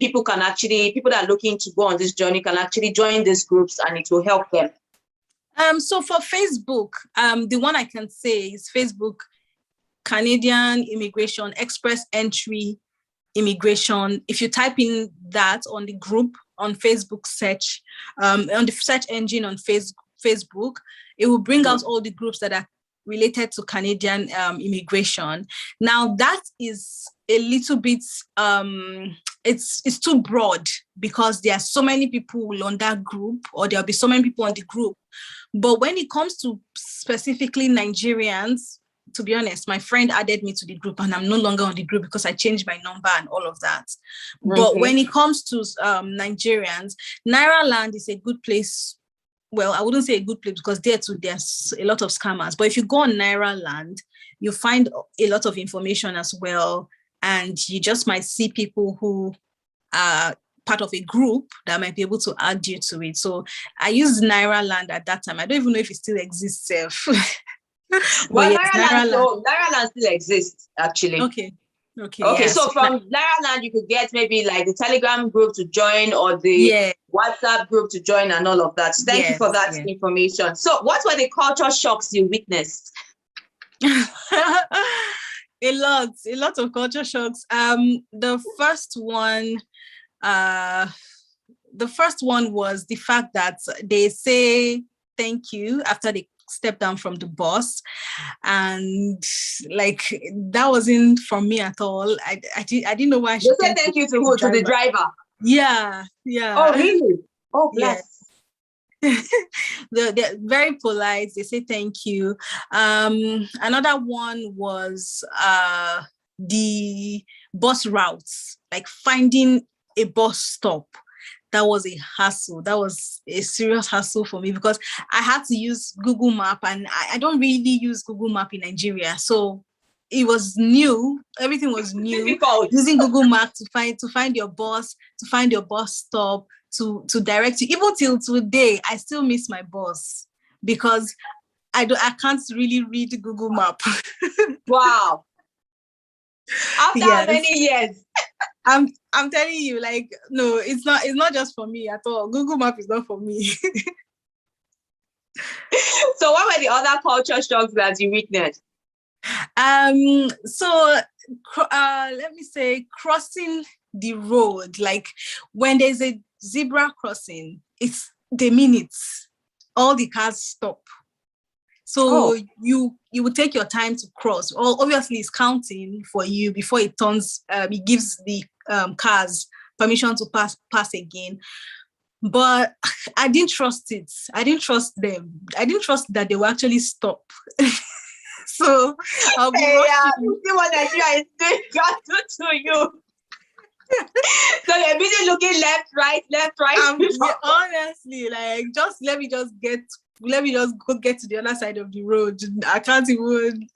people that are looking to go on this journey can actually join these groups and it will help them. So for Facebook, the one I can say is Facebook Canadian Immigration Express Entry Immigration. If you type in that on the group on Facebook search, on the search engine on Facebook, it will bring out all the groups that are related to Canadian immigration. Now that is a little bit, it's too broad because there are so many people on that group, or there'll be so many people on the group. But when it comes to specifically Nigerians, to be honest, my friend added me to the group and I'm no longer on the group because I changed my number and all of that. But when it comes to Nigerians, Naira Land is a good place. Well, I wouldn't say a good place because there's a lot of scammers. But if you go on Naira Land, you find a lot of information as well. And you just might see people who are part of a group that might be able to add you to it. So I used Naira Land at that time. I don't even know if it still exists. Well, Naira Land still exists, actually. Okay. So from Naira Land, you could get maybe like the Telegram group to join or the WhatsApp group to join and all of that. Thank you for that information. So what were the culture shocks you witnessed? A lot of culture shocks. The first one was the fact that they say thank you after they step down from the bus, and like that wasn't from me at all. I didn't know why. You said thank you to who? To the driver. Yeah. Oh really? Oh bless. Yeah. They're very polite. They say thank you. Another one was the bus routes, like finding a bus stop. That was a hassle. That was a serious hassle for me because I had to use Google Map, and I don't really use Google Map in Nigeria. So it was new. Everything was new. Difficult. Using Google Map to find your bus, to find your bus stop, to direct you. Even till today, I still miss my bus because I can't really read Google Map. Wow. After how many years? I'm telling you, like, no, it's not just for me at all. Google Map is not for me. So what were the other culture shocks that you witnessed? So let me say, crossing the road, like when there's a zebra crossing, it's the minutes, all the cars stop. So you would take your time to cross. Well, obviously, it's counting for you before it turns. It gives the cars permission to pass again. But I didn't trust it. I didn't trust them. I didn't trust that they will actually stop. So I'll be rushing. You see what Nigeria is doing to you. So you're busy looking left, right. Honestly, like, let me just go get to the other side of the road. I can't even.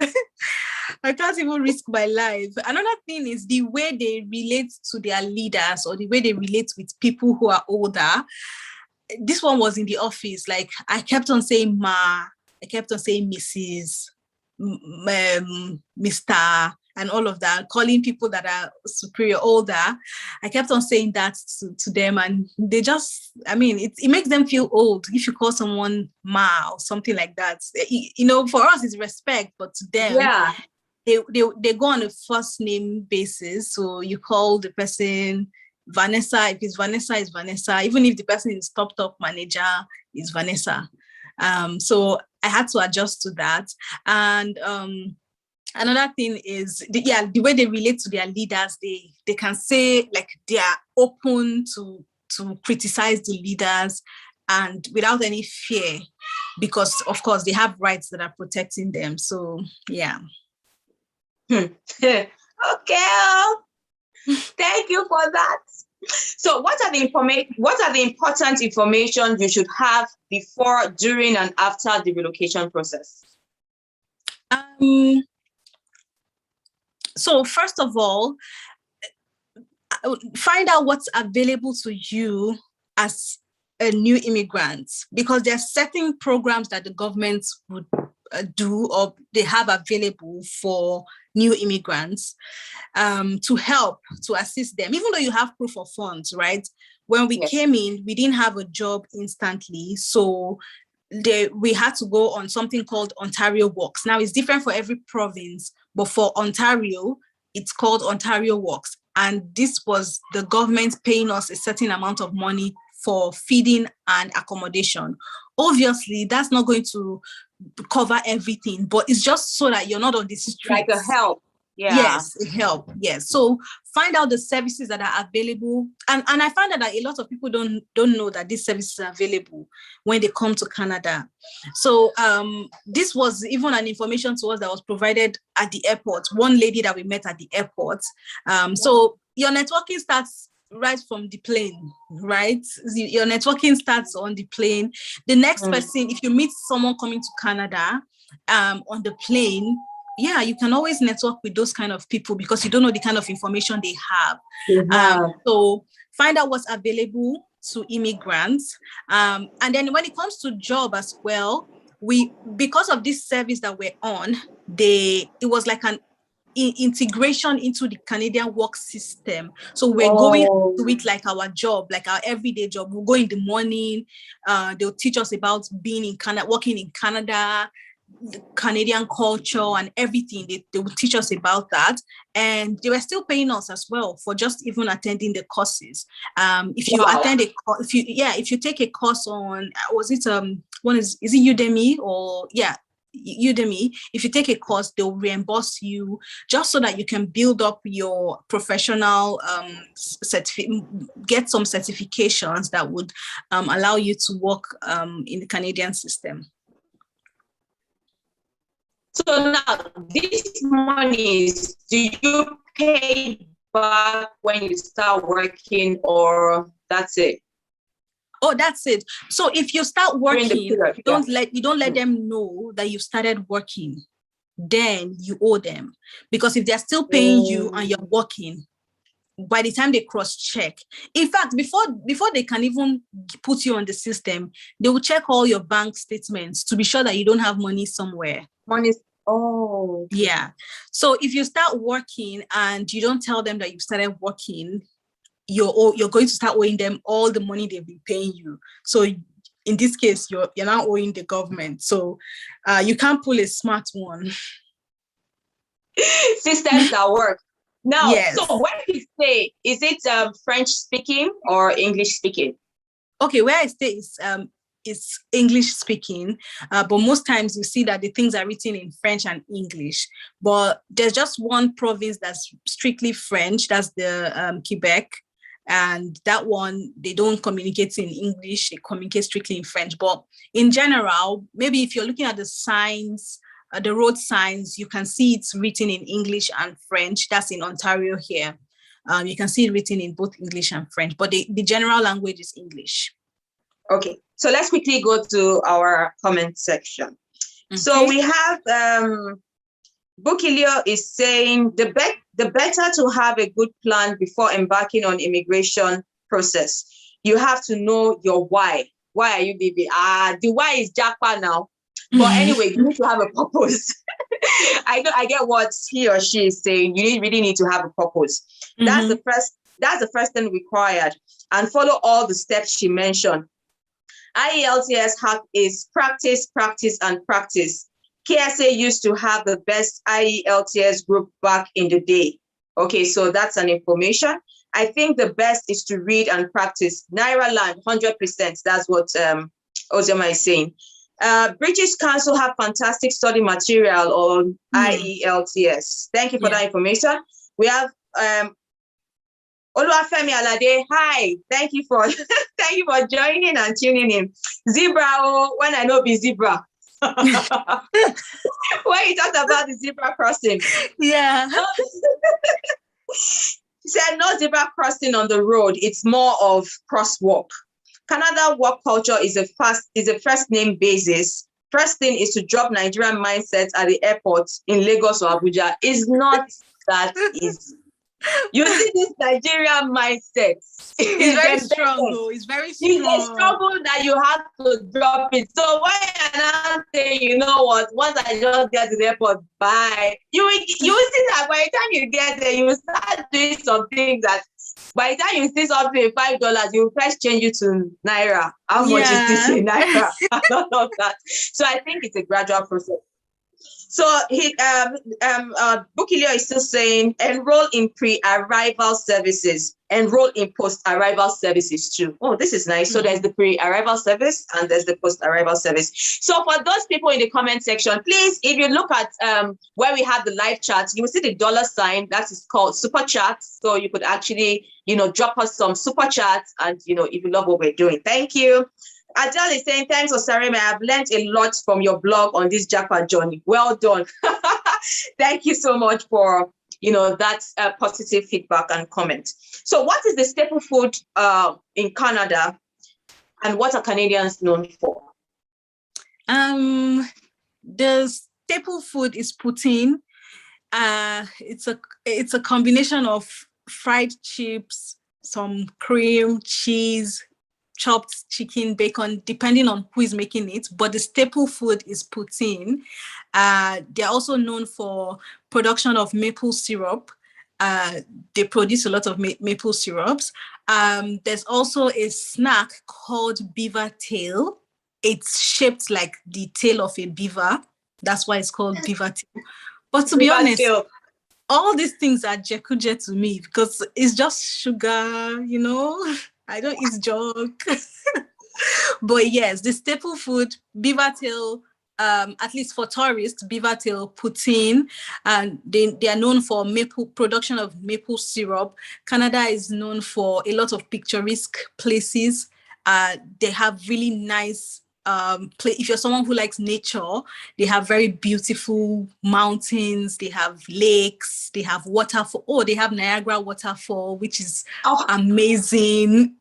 I can't even risk my life. Another thing is the way they relate to their leaders or the way they relate with people who are older. This one was in the office. Like, I kept on saying ma, I kept on saying Mrs., Mr., and all of that, calling people that are superior, older. I kept on saying that to them, and they just, I mean, it makes them feel old if you call someone ma or something like that. You know, for us, it's respect, but to them, Yeah. They go on a first name basis. So you call the person Vanessa. If it's Vanessa, it's Vanessa. Even if the person is top manager, is Vanessa. So I had to adjust to that. And another thing is the way they relate to their leaders. They can say, like, they are open to criticize the leaders and without any fear, because of course they have rights that are protecting them. So yeah. Okay. Thank you for that. So what are the important information you should have before, during, and after the relocation process? So first of all, find out what's available to you as a new immigrant, because there are certain programs that the government would do or they have available for new immigrants to help, to assist them, even though you have proof of funds, right? When we came in, we didn't have a job instantly. So we had to go on something called Ontario Works. Now, it's different for every province, but for Ontario, it's called Ontario Works. And this was the government paying us a certain amount of money for feeding and accommodation. Obviously, that's not going to cover everything, but it's just so that you're not on the streets. Like a help. Yeah. Yes, help. Yes. So find out the services that are available. And I find out that a lot of people don't know that these services are available when they come to Canada. So this was even an information to us that was provided at the airport. One lady that we met at the airport. So your networking starts right from the plane, right? Your networking starts on the plane. The next person, if you meet someone coming to Canada on the plane, yeah, you can always network with those kind of people because you don't know the kind of information they have. So find out what's available to immigrants. And then when it comes to job as well, because of this service that we're on, it was like an integration into the Canadian work system. So we're going to it like our job, like our everyday job. We'll go in the morning. They'll teach us about being in Canada, working in Canada, the Canadian culture and everything. They will teach us about that, and they were still paying us as well for just even attending the courses. If you attend if you take a course on is it Udemy or Udemy, if you take a course, they'll reimburse you just so that you can build up your professional get some certifications that would allow you to work in the Canadian system. So now, these monies, do you pay back when you start working, or that's it? Oh, that's it. So if you start working, you don't let them know that you started working. Then you owe them, because if they're still paying you and you're working, by the time they cross-check, in fact, before they can even put you on the system, they will check all your bank statements to be sure that you don't have money somewhere. Yeah. So if you start working and you don't tell them that you started working, you're going to start owing them all the money they've been paying you. So in this case, you're now owing the government. So you can't pull a smart one. Systems that work. Now, yes. So where you stay, is it French speaking or English speaking? Okay, where I stay is English speaking, but most times you see that the things are written in French and English. But there's just one province that's strictly French. That's the Quebec. And that one, they don't communicate in English, they communicate strictly in French. But in general, maybe if you're looking at the signs, the road signs, you can see it's written in English and French. That's in Ontario here. You can see it written in both English and French, but the general language is English. Okay, so let's quickly go to our comment section. Okay. So we have Bukilio is saying the better to have a good plan before embarking on immigration process. You have to know your why. Why are you leaving? The why is Japa now. But anyway, you need to have a purpose. I get what he or she is saying. You really need to have a purpose. That's the first thing required. And follow all the steps she mentioned. IELTS hack is practice, practice, and practice. KSA used to have the best IELTS group back in the day. Okay, so that's an information. I think the best is to read and practice. Naira Land, 100%. That's what Ozema is saying. British Council have fantastic study material on IELTS. Thank you for that information. We have Oluwafemi Alade. Hi, thank you for joining and tuning in. Zebra, when I know be zebra. When you talked about the zebra crossing. Yeah. He said no zebra crossing on the road. It's more of crosswalk. Canada work culture is a first name basis. First thing is to drop Nigerian mindset at the airport in Lagos or Abuja. It's not that easy. You see this Nigerian mindset. It's very strong, though. It's very strong. It's a struggle that you have to drop it. So when you're now saying, you know what, once I just get to the airport, bye. You will see that by the time you get there, you will start doing some things that by the time you see something $5, you will first change it to Naira. How much is this in Naira? All of that. So I think it's a gradual process. So Bukilio is still saying enroll in pre-arrival services, enroll in post-arrival services too. Oh, this is nice. So there's the pre-arrival service and there's the post-arrival service. So for those people in the comment section, please, if you look at where we have the live chat, you will see the $sign that is called super chat. So you could actually, drop us some super chats and, if you love what we're doing. Thank you. Adele is saying, thanks, Osareme. I've learned a lot from your blog on this jackpot journey. Well done. Thank you so much for, that positive feedback and comment. So what is the staple food in Canada and what are Canadians known for? The staple food is poutine. It's a combination of fried chips, some cream, cheese, chopped chicken, bacon, depending on who is making it. But the staple food is poutine. They're also known for production of maple syrup. They produce a lot of maple syrups. There's also a snack called beaver tail. It's shaped like the tail of a beaver. That's why it's called beaver tail. But to be honest, all these things are jekuje to me because it's just sugar, I don't eat junk. But yes, the staple food, beaver tail, at least for tourists, beaver tail, poutine, and they are known for production of maple syrup. Canada is known for a lot of picturesque places. They have really nice if you're someone who likes nature, they have very beautiful mountains, they have lakes, they have waterfall. Oh, they have Niagara waterfall, which is amazing.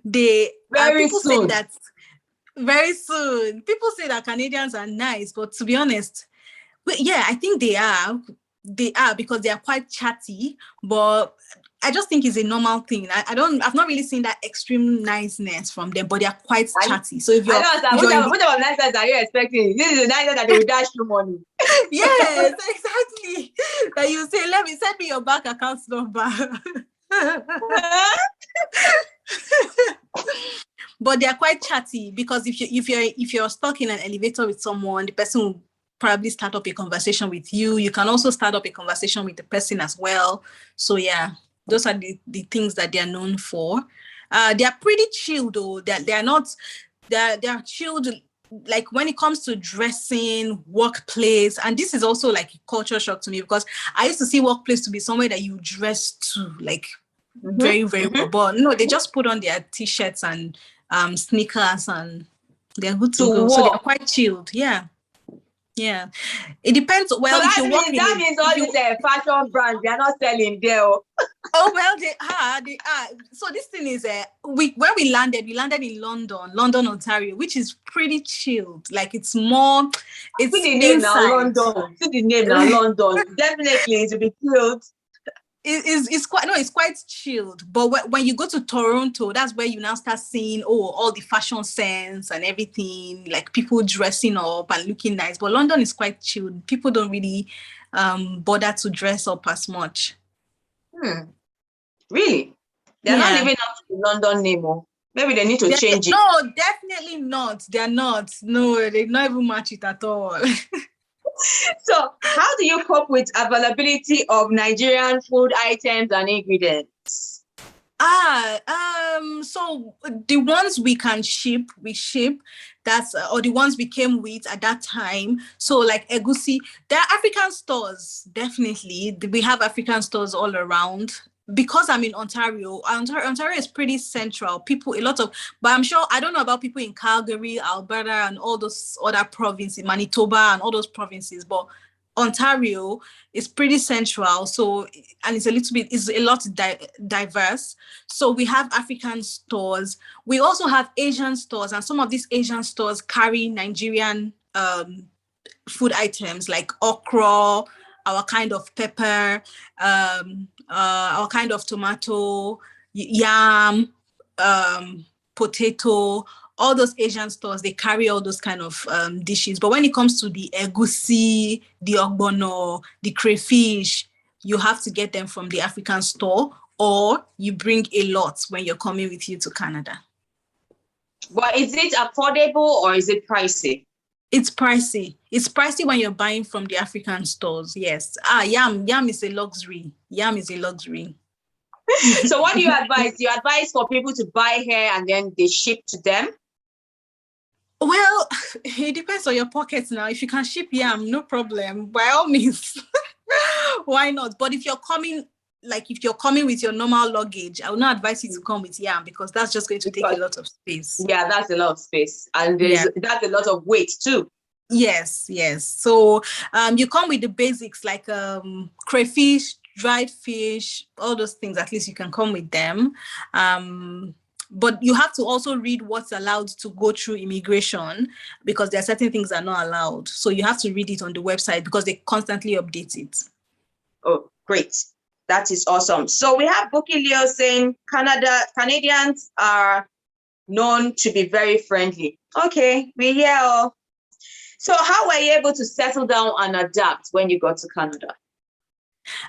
Very soon. Very soon. People say that Canadians are nice, but to be honest, I think they are. They are because they are quite chatty, but I just think it's a normal thing. I've not really seen that extreme niceness from them, but they are quite chatty. So if you're, what niceness are you expecting? This is the niceness that they will dash you money. Yes, exactly. That you say, send me your bank account number. But they are quite chatty because if you're stuck in an elevator with someone, the person will probably start up a conversation with you. You can also start up a conversation with the person as well. So yeah, those are the things that they are known for. They are pretty chill though. They are chilled. Like when it comes to dressing, workplace, and this is also like a culture shock to me because I used to see workplace to be somewhere that you dress to like very, very well. But no, they just put on their t-shirts and sneakers and they're good to go. So they're quite chilled. Yeah. Yeah, it depends. Well, So if you work in that means all these fashion brands, they are not selling there. oh well, they are. They are. So this thing is, when we landed in London, Ontario, which is pretty chilled. Like it's more, it's See the name now, inside. London. See the name now, London. Definitely, to be killed. It's quite, no, it's quite chilled. But when you go to Toronto, that's where you now start seeing all the fashion sense and everything, like people dressing up and looking nice. But London is quite chilled. People don't really bother to dress up as much. Really? They're not living up to the London name. Maybe they need to change it. No, definitely not. They're not. No, they not even match it at all. So how do you cope with availability of Nigerian food items and ingredients? So the ones we can ship, we ship. That's or the ones we came with at that time. So like egusi, there are African stores. Definitely, we have African stores all around. Because I'm in Ontario is pretty central. But I'm sure, I don't know about people in Calgary, Alberta, and all those other provinces, Manitoba and all those provinces, but Ontario is pretty central. So, and it's a lot diverse. So we have African stores. We also have Asian stores, and some of these Asian stores carry Nigerian food items like okra, our kind of pepper, our kind of tomato, yam, potato. All those Asian stores, they carry all those kind of dishes. But when it comes to the egusi, the ogbono, the crayfish, you have to get them from the African store, or you bring a lot when you're coming with you to Canada. But is it affordable or is it pricey? It's pricey. It's pricey when you're buying from the African stores. Yes. Yam is a luxury. Yam is a luxury. So what do you advise? Do you advise for people to buy here and then they ship to them? Well, it depends on your pockets now. If you can ship yam, no problem. By all means, why not? But if you're coming with your normal luggage, I would not advise you to come with yam because that's just going to take a lot of space. Yeah, that's a lot of space. And that's a lot of weight too. Yes. So you come with the basics like crayfish, dried fish, all those things. At least you can come with them. But you have to also read what's allowed to go through immigration because there are certain things that are not allowed. So you have to read it on the website because they constantly update it. Oh, great. That is awesome. So we have Bookie Leo saying Canadians are known to be very friendly. Okay, we hear. So how were you able to settle down and adapt when you got to Canada?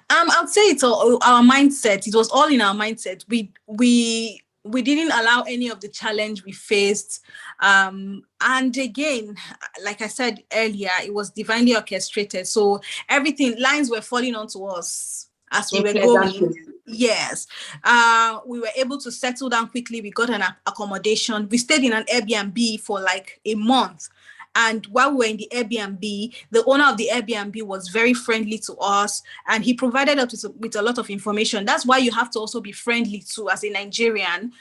I'd say it's our mindset. It was all in our mindset. We didn't allow any of the challenge we faced. And again, like I said earlier, it was divinely orchestrated. So lines were falling onto us as we were going. Yes. We were able to settle down quickly. We got an accommodation. We stayed in an Airbnb for like a month. And while we were in the Airbnb, the owner of the Airbnb was very friendly to us and he provided us with a lot of information. That's why you have to also be friendly too. As a Nigerian,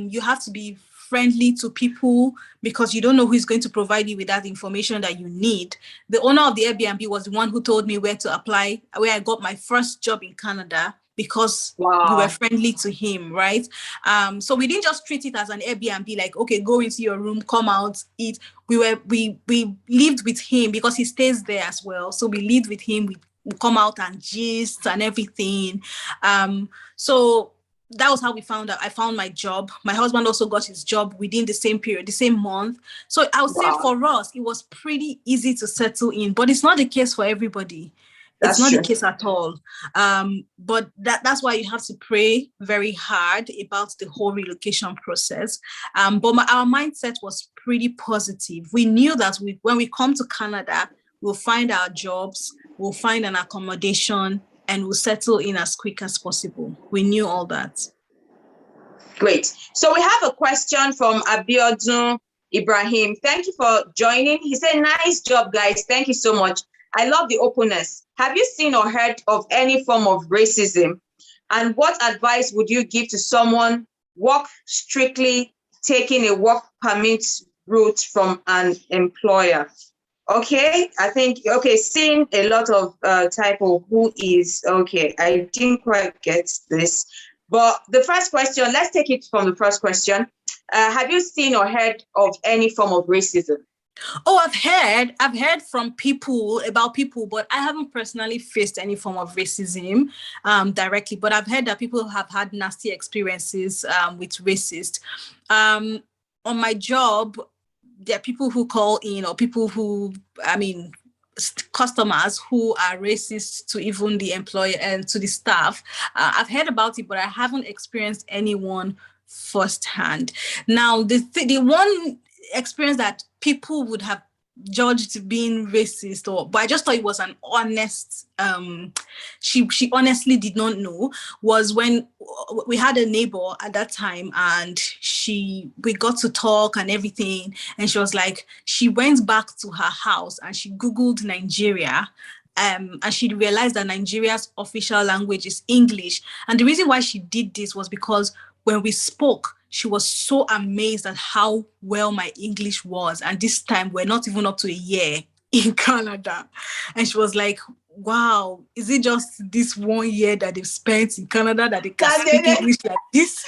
you have to be friendly to people because you don't know who is going to provide you with that information that you need. The owner of the Airbnb was the one who told me where to apply, where I got my first job in Canada, because we were friendly to him, right? So we didn't just treat it as an Airbnb, like, okay, go into your room, come out, eat. We lived with him because he stays there as well. So we lived with him, we come out and gist and everything. So that was how we found out. I found my job. My husband also got his job within the same period, the same month. So I would say for us, it was pretty easy to settle in, but it's not the case for everybody. It's not the case at all. But that's why you have to pray very hard about the whole relocation process. But our mindset was pretty positive. We knew that when we come to Canada, we'll find our jobs, we'll find an accommodation, and we'll settle in as quick as possible. We knew all that. Great. So we have a question from Abiodun Ibrahim. Thank you for joining. He said, nice job, guys. Thank you so much. I love the openness. Have you seen or heard of any form of racism? And what advice would you give to someone strictly taking a work permit route from an employer? Okay, I think, okay, seeing a lot of typo, who is, okay, I didn't quite get this. But the first question, let's take it from the first question. Have you seen or heard of any form of racism? Oh, I've heard from people about people, but I haven't personally faced any form of racism directly. But I've heard that people have had nasty experiences with racist. On my job, there are people who call in, or people who, customers who are racist to even the employer and to the staff. I've heard about it, but I haven't experienced anyone firsthand. Now, the one experience that people would have judged being racist, but I just thought it was an honest, she honestly did not know, was when we had a neighbor at that time, and we got to talk and everything, and she was like, she went back to her house and she Googled Nigeria, and she realized that Nigeria's official language is English. And the reason why she did this was because when we spoke, she was so amazed at how well my English was. And this time, we're not even up to a year in Canada. And she was like, wow, is it just this 1 year that they've spent in Canada that they can speak English like this?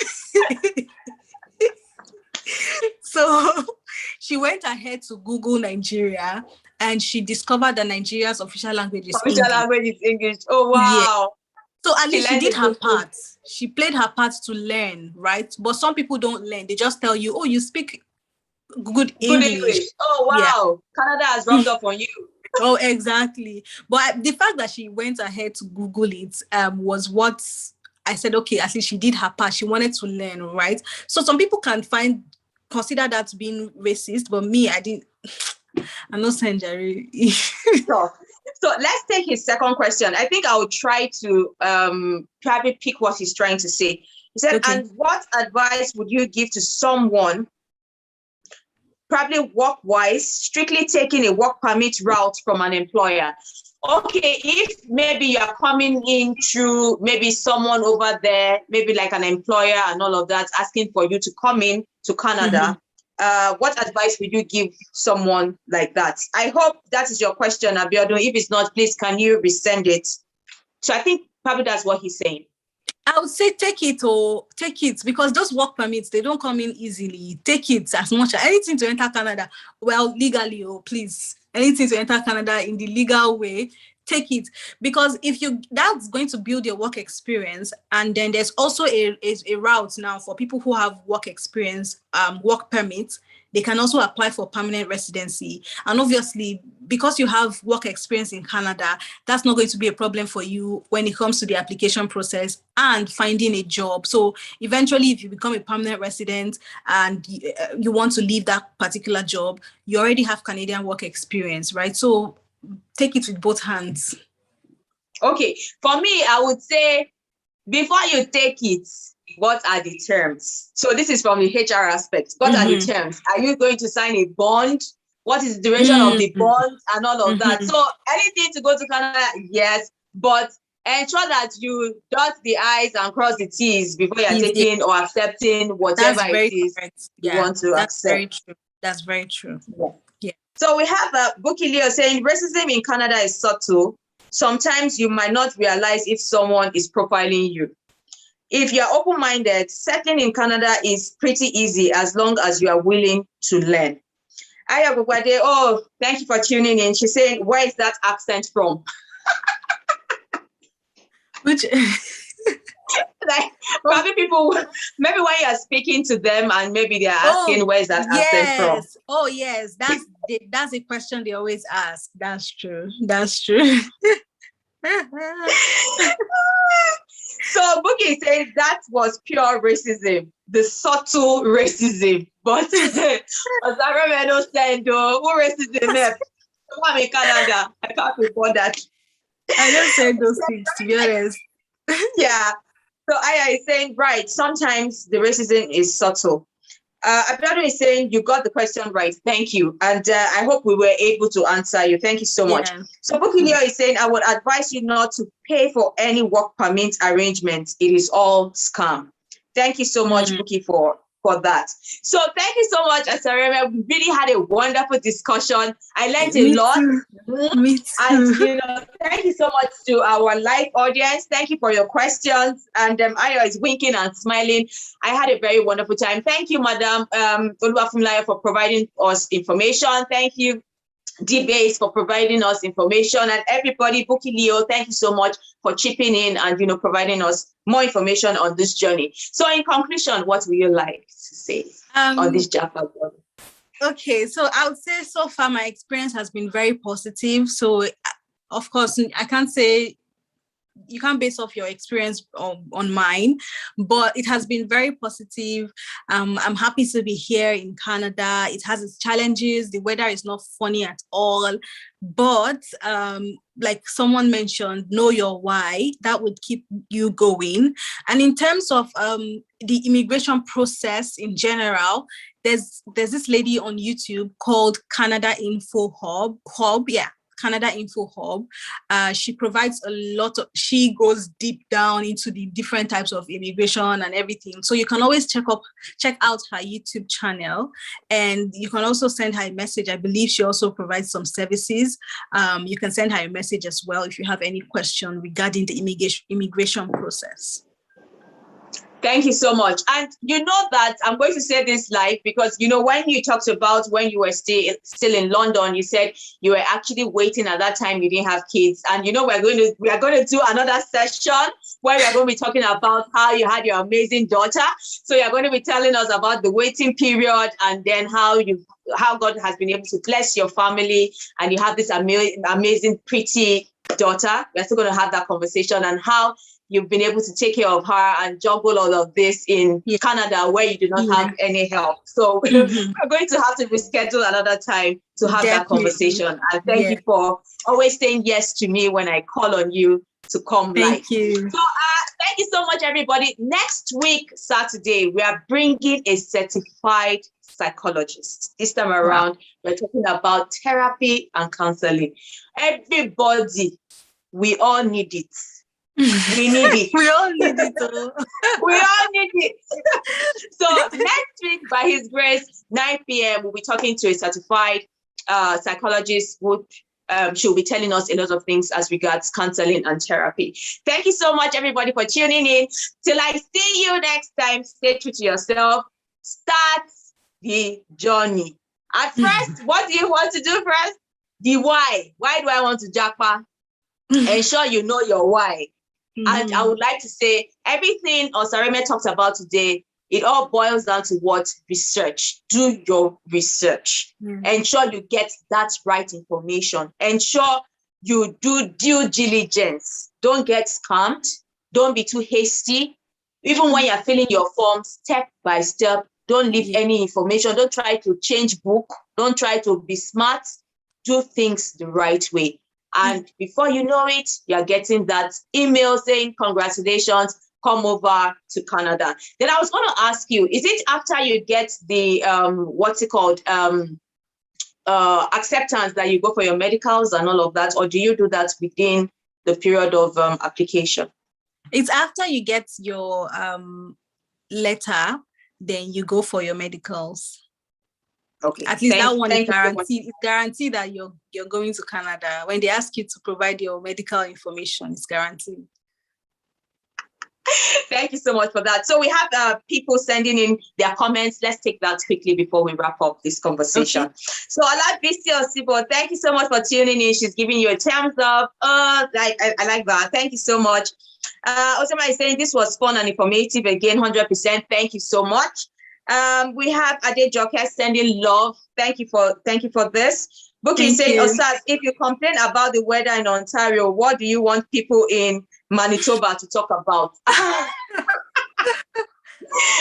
So she went ahead to Google Nigeria, and she discovered that Nigeria's official language is English. Official language is English. Oh, wow. Yeah. So at least she did her part. She played her part to learn, right? But some people don't learn. They just tell you, oh, you speak good English. Oh, wow. Yeah. Canada has rubbed off on you. Oh, exactly. But the fact that she went ahead to Google it was what I said, okay, at least she did her part. She wanted to learn, right? So some people can consider that being racist, but me, I didn't. I'm not saying Jerry. So let's take his second question. I think I will try to probably pick what he's trying to say. He said, okay, and what advice would you give to someone, probably work-wise, strictly taking a work permit route from an employer? Okay, if maybe you're coming in through maybe someone over there, maybe like an employer and all of that, asking for you to come in to Canada, what advice would you give someone like that? I hope that is your question, Abiodun. If it's not, please, can you resend it? So I think probably that's what he's saying. I would say take it, because those work permits, they don't come in easily. Take it as much as anything to enter Canada. Well, legally, please, anything to enter Canada in the legal way, take it, because that's going to build your work experience. And then there's also a route now for people who have work experience, work permits. They can also apply for permanent residency. And obviously, because you have work experience in Canada, that's not going to be a problem for you when it comes to the application process and finding a job. So eventually, if you become a permanent resident and you want to leave that particular job, you already have Canadian work experience, right? So take it with both hands. Okay, for me, I would say, before you take it, what are the terms? So this is from the HR aspect. What are the terms? Are you going to sign a bond? What is the duration of the bond and all of that? So anything to go to Canada, yes, but ensure that you dot the I's and cross the T's before you're taking or accepting whatever it is you want to accept. That's very true. Yeah. So we have Buki Leo saying racism in Canada is subtle. Sometimes you might not realize if someone is profiling you. If you're open-minded, settling in Canada is pretty easy as long as you are willing to learn. Aya Gbogbo, oh, thank you for tuning in. She's saying, where is that accent from? Which, like, probably people, maybe when you're speaking to them and maybe they're asking, where is that accent from? Oh, yes. That's a question they always ask. That's true. So Buki said that was pure racism, the subtle racism. But as I remember, saying, who racism? I'm in Canada. I can't report that. I don't say those things, to be honest. Yeah. So Aya is saying, right, sometimes the racism is subtle. Abiodun is saying, you got the question right. Thank you. And I hope we were able to answer you. Thank you so much. So Buki Leo is saying, I would advise you not to pay for any work permit arrangements. It is all scam. Thank you so much, Buki, for for that. So thank you so much, Asareme. We really had a wonderful discussion. I learned a lot. Me too. And thank you so much to our live audience. Thank you for your questions. And Ayo is winking and smiling. I had a very wonderful time. Thank you, Madam Oluwafunmilayo, for providing us information. Thank you, D-Base, for providing us information, and everybody, Buki Leo, thank you so much for chipping in and providing us more information on this journey. So in conclusion, what would you like to say on this Japa journey? Okay, so I would say so far my experience has been very positive. So of course, I can't say you can't base off your experience on mine, but it has been very positive. I'm happy to be here in Canada. It has its challenges. The weather is not funny at all, but like someone mentioned, know your why. That would keep you going. And in terms of the immigration process in general, there's this lady on YouTube called Canada Info Hub. Yeah. Canada Info Hub. She provides she goes deep down into the different types of immigration and everything. So you can always check out her YouTube channel, and you can also send her a message. I believe she also provides some services. You can send her a message as well if you have any question regarding the immigration process. Thank you so much. And you know that I'm going to say this live because, when you talked about when you were still in London, you said you were actually waiting at that time. You didn't have kids. And, we are going to do another session where we are going to be talking about how you had your amazing daughter. So you're going to be telling us about the waiting period and then how God has been able to bless your family and you have this amazing, pretty daughter. We're still going to have that conversation and how you've been able to take care of her and juggle all of this in Canada where you do not have any help. So we're going to have to reschedule another time to have that conversation. And thank you for always saying yes to me when I call on you to come live. Thank you. So thank you so much, everybody. Next week, Saturday, we are bringing a certified psychologist. This time around, we're talking about therapy and counseling. Everybody, we all need it. We need it. We all need it. We all need it. So next week, by His grace, 9 p.m., we'll be talking to a certified psychologist who she'll be telling us a lot of things as regards counseling and therapy. Thank you so much, everybody, for tuning in. Till I see you next time, stay true to yourself. Start the journey. At first, what do you want to do first? The why. Why do I want to japa? Ensure you know your why. And I would like to say everything Osareme talked about today, it all boils down to what? Research. Do your research. Ensure you get that right information. Ensure you do due diligence. Don't get scammed. Don't be too hasty. Even when you're filling your form, step by step, don't leave any information. Don't try to change book. Don't try to be smart. Do things the right way. And before you know it, you're getting that email saying, congratulations, come over to Canada. Then I was going to ask you, is it after you get the, acceptance that you go for your medicals and all of that? Or do you do that within the period of application? It's after you get your letter, then you go for your medicals. Okay. At least that one is guaranteed. It's guaranteed that you're going to Canada. When they ask you to provide your medical information, it's guaranteed. Thank you so much for that. So we have people sending in their comments. Let's take that quickly before we wrap up this conversation. Okay. So Olabisi Osibo, thank you so much for tuning in. She's giving you a thumbs up. I like that. Thank you so much. Osama is saying this was fun and informative. Again, 100%. Thank you so much. We have Ade Joker sending love. Thank you for this. Bookie saying, Osas, if you complain about the weather in Ontario, what do you want people in Manitoba to talk about?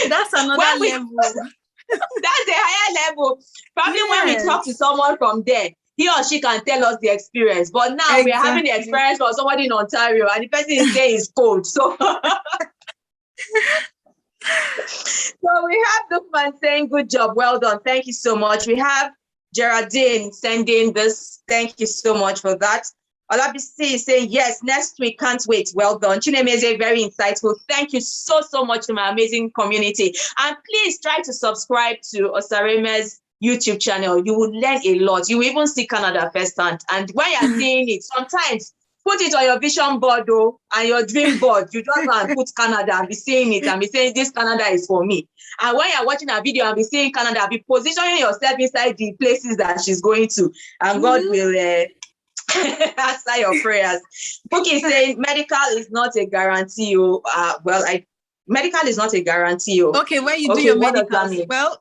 That's another level. That's a higher level. Probably when we talk to someone from there, he or she can tell us the experience. But now we are having the experience for somebody in Ontario, and the person is saying it's cold. So. So we have Lukman saying, good job, well done. Thank you so much. We have Geraldine sending this. Thank you so much for that. Olabisi is saying, yes, next week, can't wait. Well done. Chinemeze, very insightful. Thank you so much to my amazing community. And please try to subscribe to Osareme's YouTube channel. You will learn a lot. You will even see Canada firsthand. And when you're seeing it, sometimes put it on your vision board though, and your dream board. You just want to put Canada and be seeing it and be saying, this Canada is for me. And when you're watching a video and be seeing Canada, be positioning yourself inside the places that she's going to. And God will... answer your prayers. Bookie is saying medical is not a guarantee. Medical is not a guarantee. Okay, when you do your medical, well,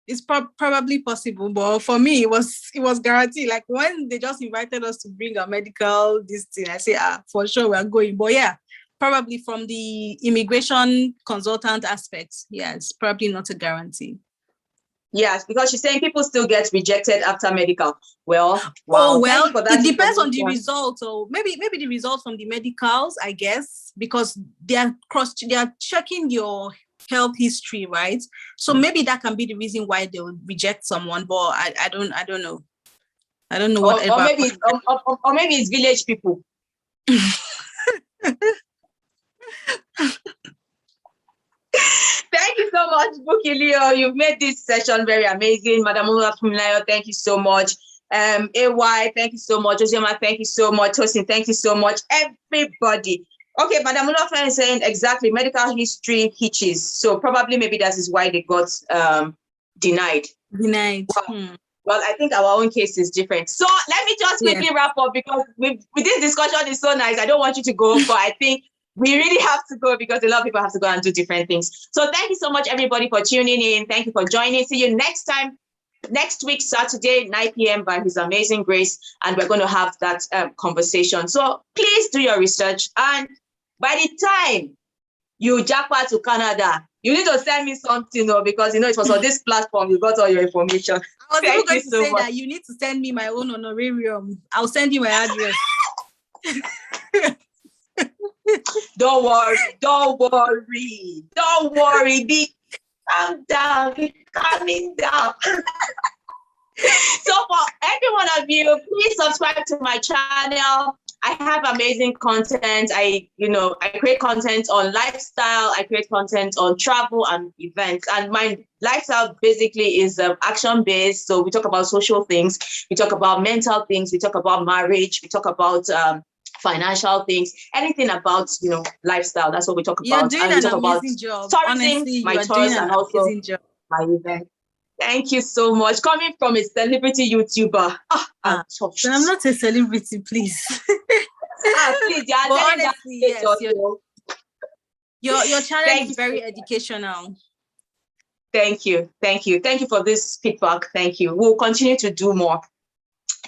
it's probably possible, but for me, it was guaranteed. Like when they just invited us to bring our medical this thing, I say, for sure we're going. But yeah, probably from the immigration consultant aspect, yeah, it's probably not a guarantee. Yes, because she's saying people still get rejected after medical. Well, wow. It depends on the results. Or maybe the results from the medicals, I guess, because they are checking your health history, right? So maybe that can be the reason why they will reject someone. But I don't know. I don't know what. Or maybe it's village people. Thank you so much, Bookie Leo. You've made this session very amazing. Madam Oluwafunmilayo, thank you so much. AY, thank you so much. Osioma, thank you so much. Tosin, thank you so much. Everybody. Okay, Madam Oluwafunmilayo is saying exactly medical history hitches. So probably maybe that is why they got denied. Well, I think our own case is different. So let me just quickly wrap up because with this discussion is so nice. I don't want you to go, but I think we really have to go because a lot of people have to go and do different things. So thank you so much, everybody, for tuning in. Thank you for joining. See you next time, next week, Saturday, 9 p.m. by His Amazing Grace. And we're going to have that conversation. So please do your research. And by the time you jackpot to Canada, you need to send me something, because, it was on this platform, you got all your information. I was even going to say that you need to send me my own honorarium. I'll send you my address. Don't worry. Be calm down. Be calming down. So for every one of you, please subscribe to my channel. I have amazing content. I create content on lifestyle. I create content on travel and events. And my lifestyle basically is action-based. So we talk about social things. We talk about mental things. We talk about marriage. We talk about financial things, anything about lifestyle. That's what we talk about. You're doing an amazing job. Honestly, my tours and also my event. Thank you so much. Coming from a celebrity YouTuber. I'm not a celebrity, please. Please, honestly, yes, your channel is very educational. Thank you for this feedback. Thank you. We'll continue to do more.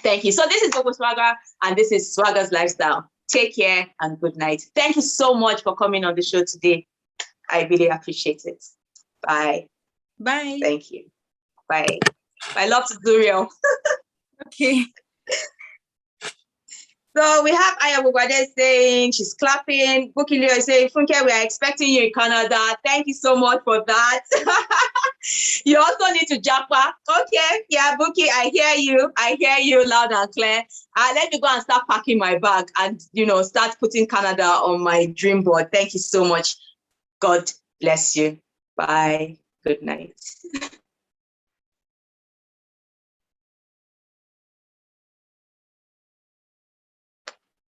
Thank you. So this is Gbogbo Swagger, and this is Swaggerslifestyle. Take care and good night. Thank you so much for coming on the show today. I really appreciate it. Bye. Bye. Thank you. Bye. I love to do real. Okay. So we have Aya Bugwade saying she's clapping. Bookie Leo is saying, Funke, we are expecting you in Canada. Thank you so much for that. You also need to japa. Okay, yeah, Bookie, I hear you loud and clear. Let me go and start packing my bag and, start putting Canada on my dream board. Thank you so much. God bless you. Bye. Good night.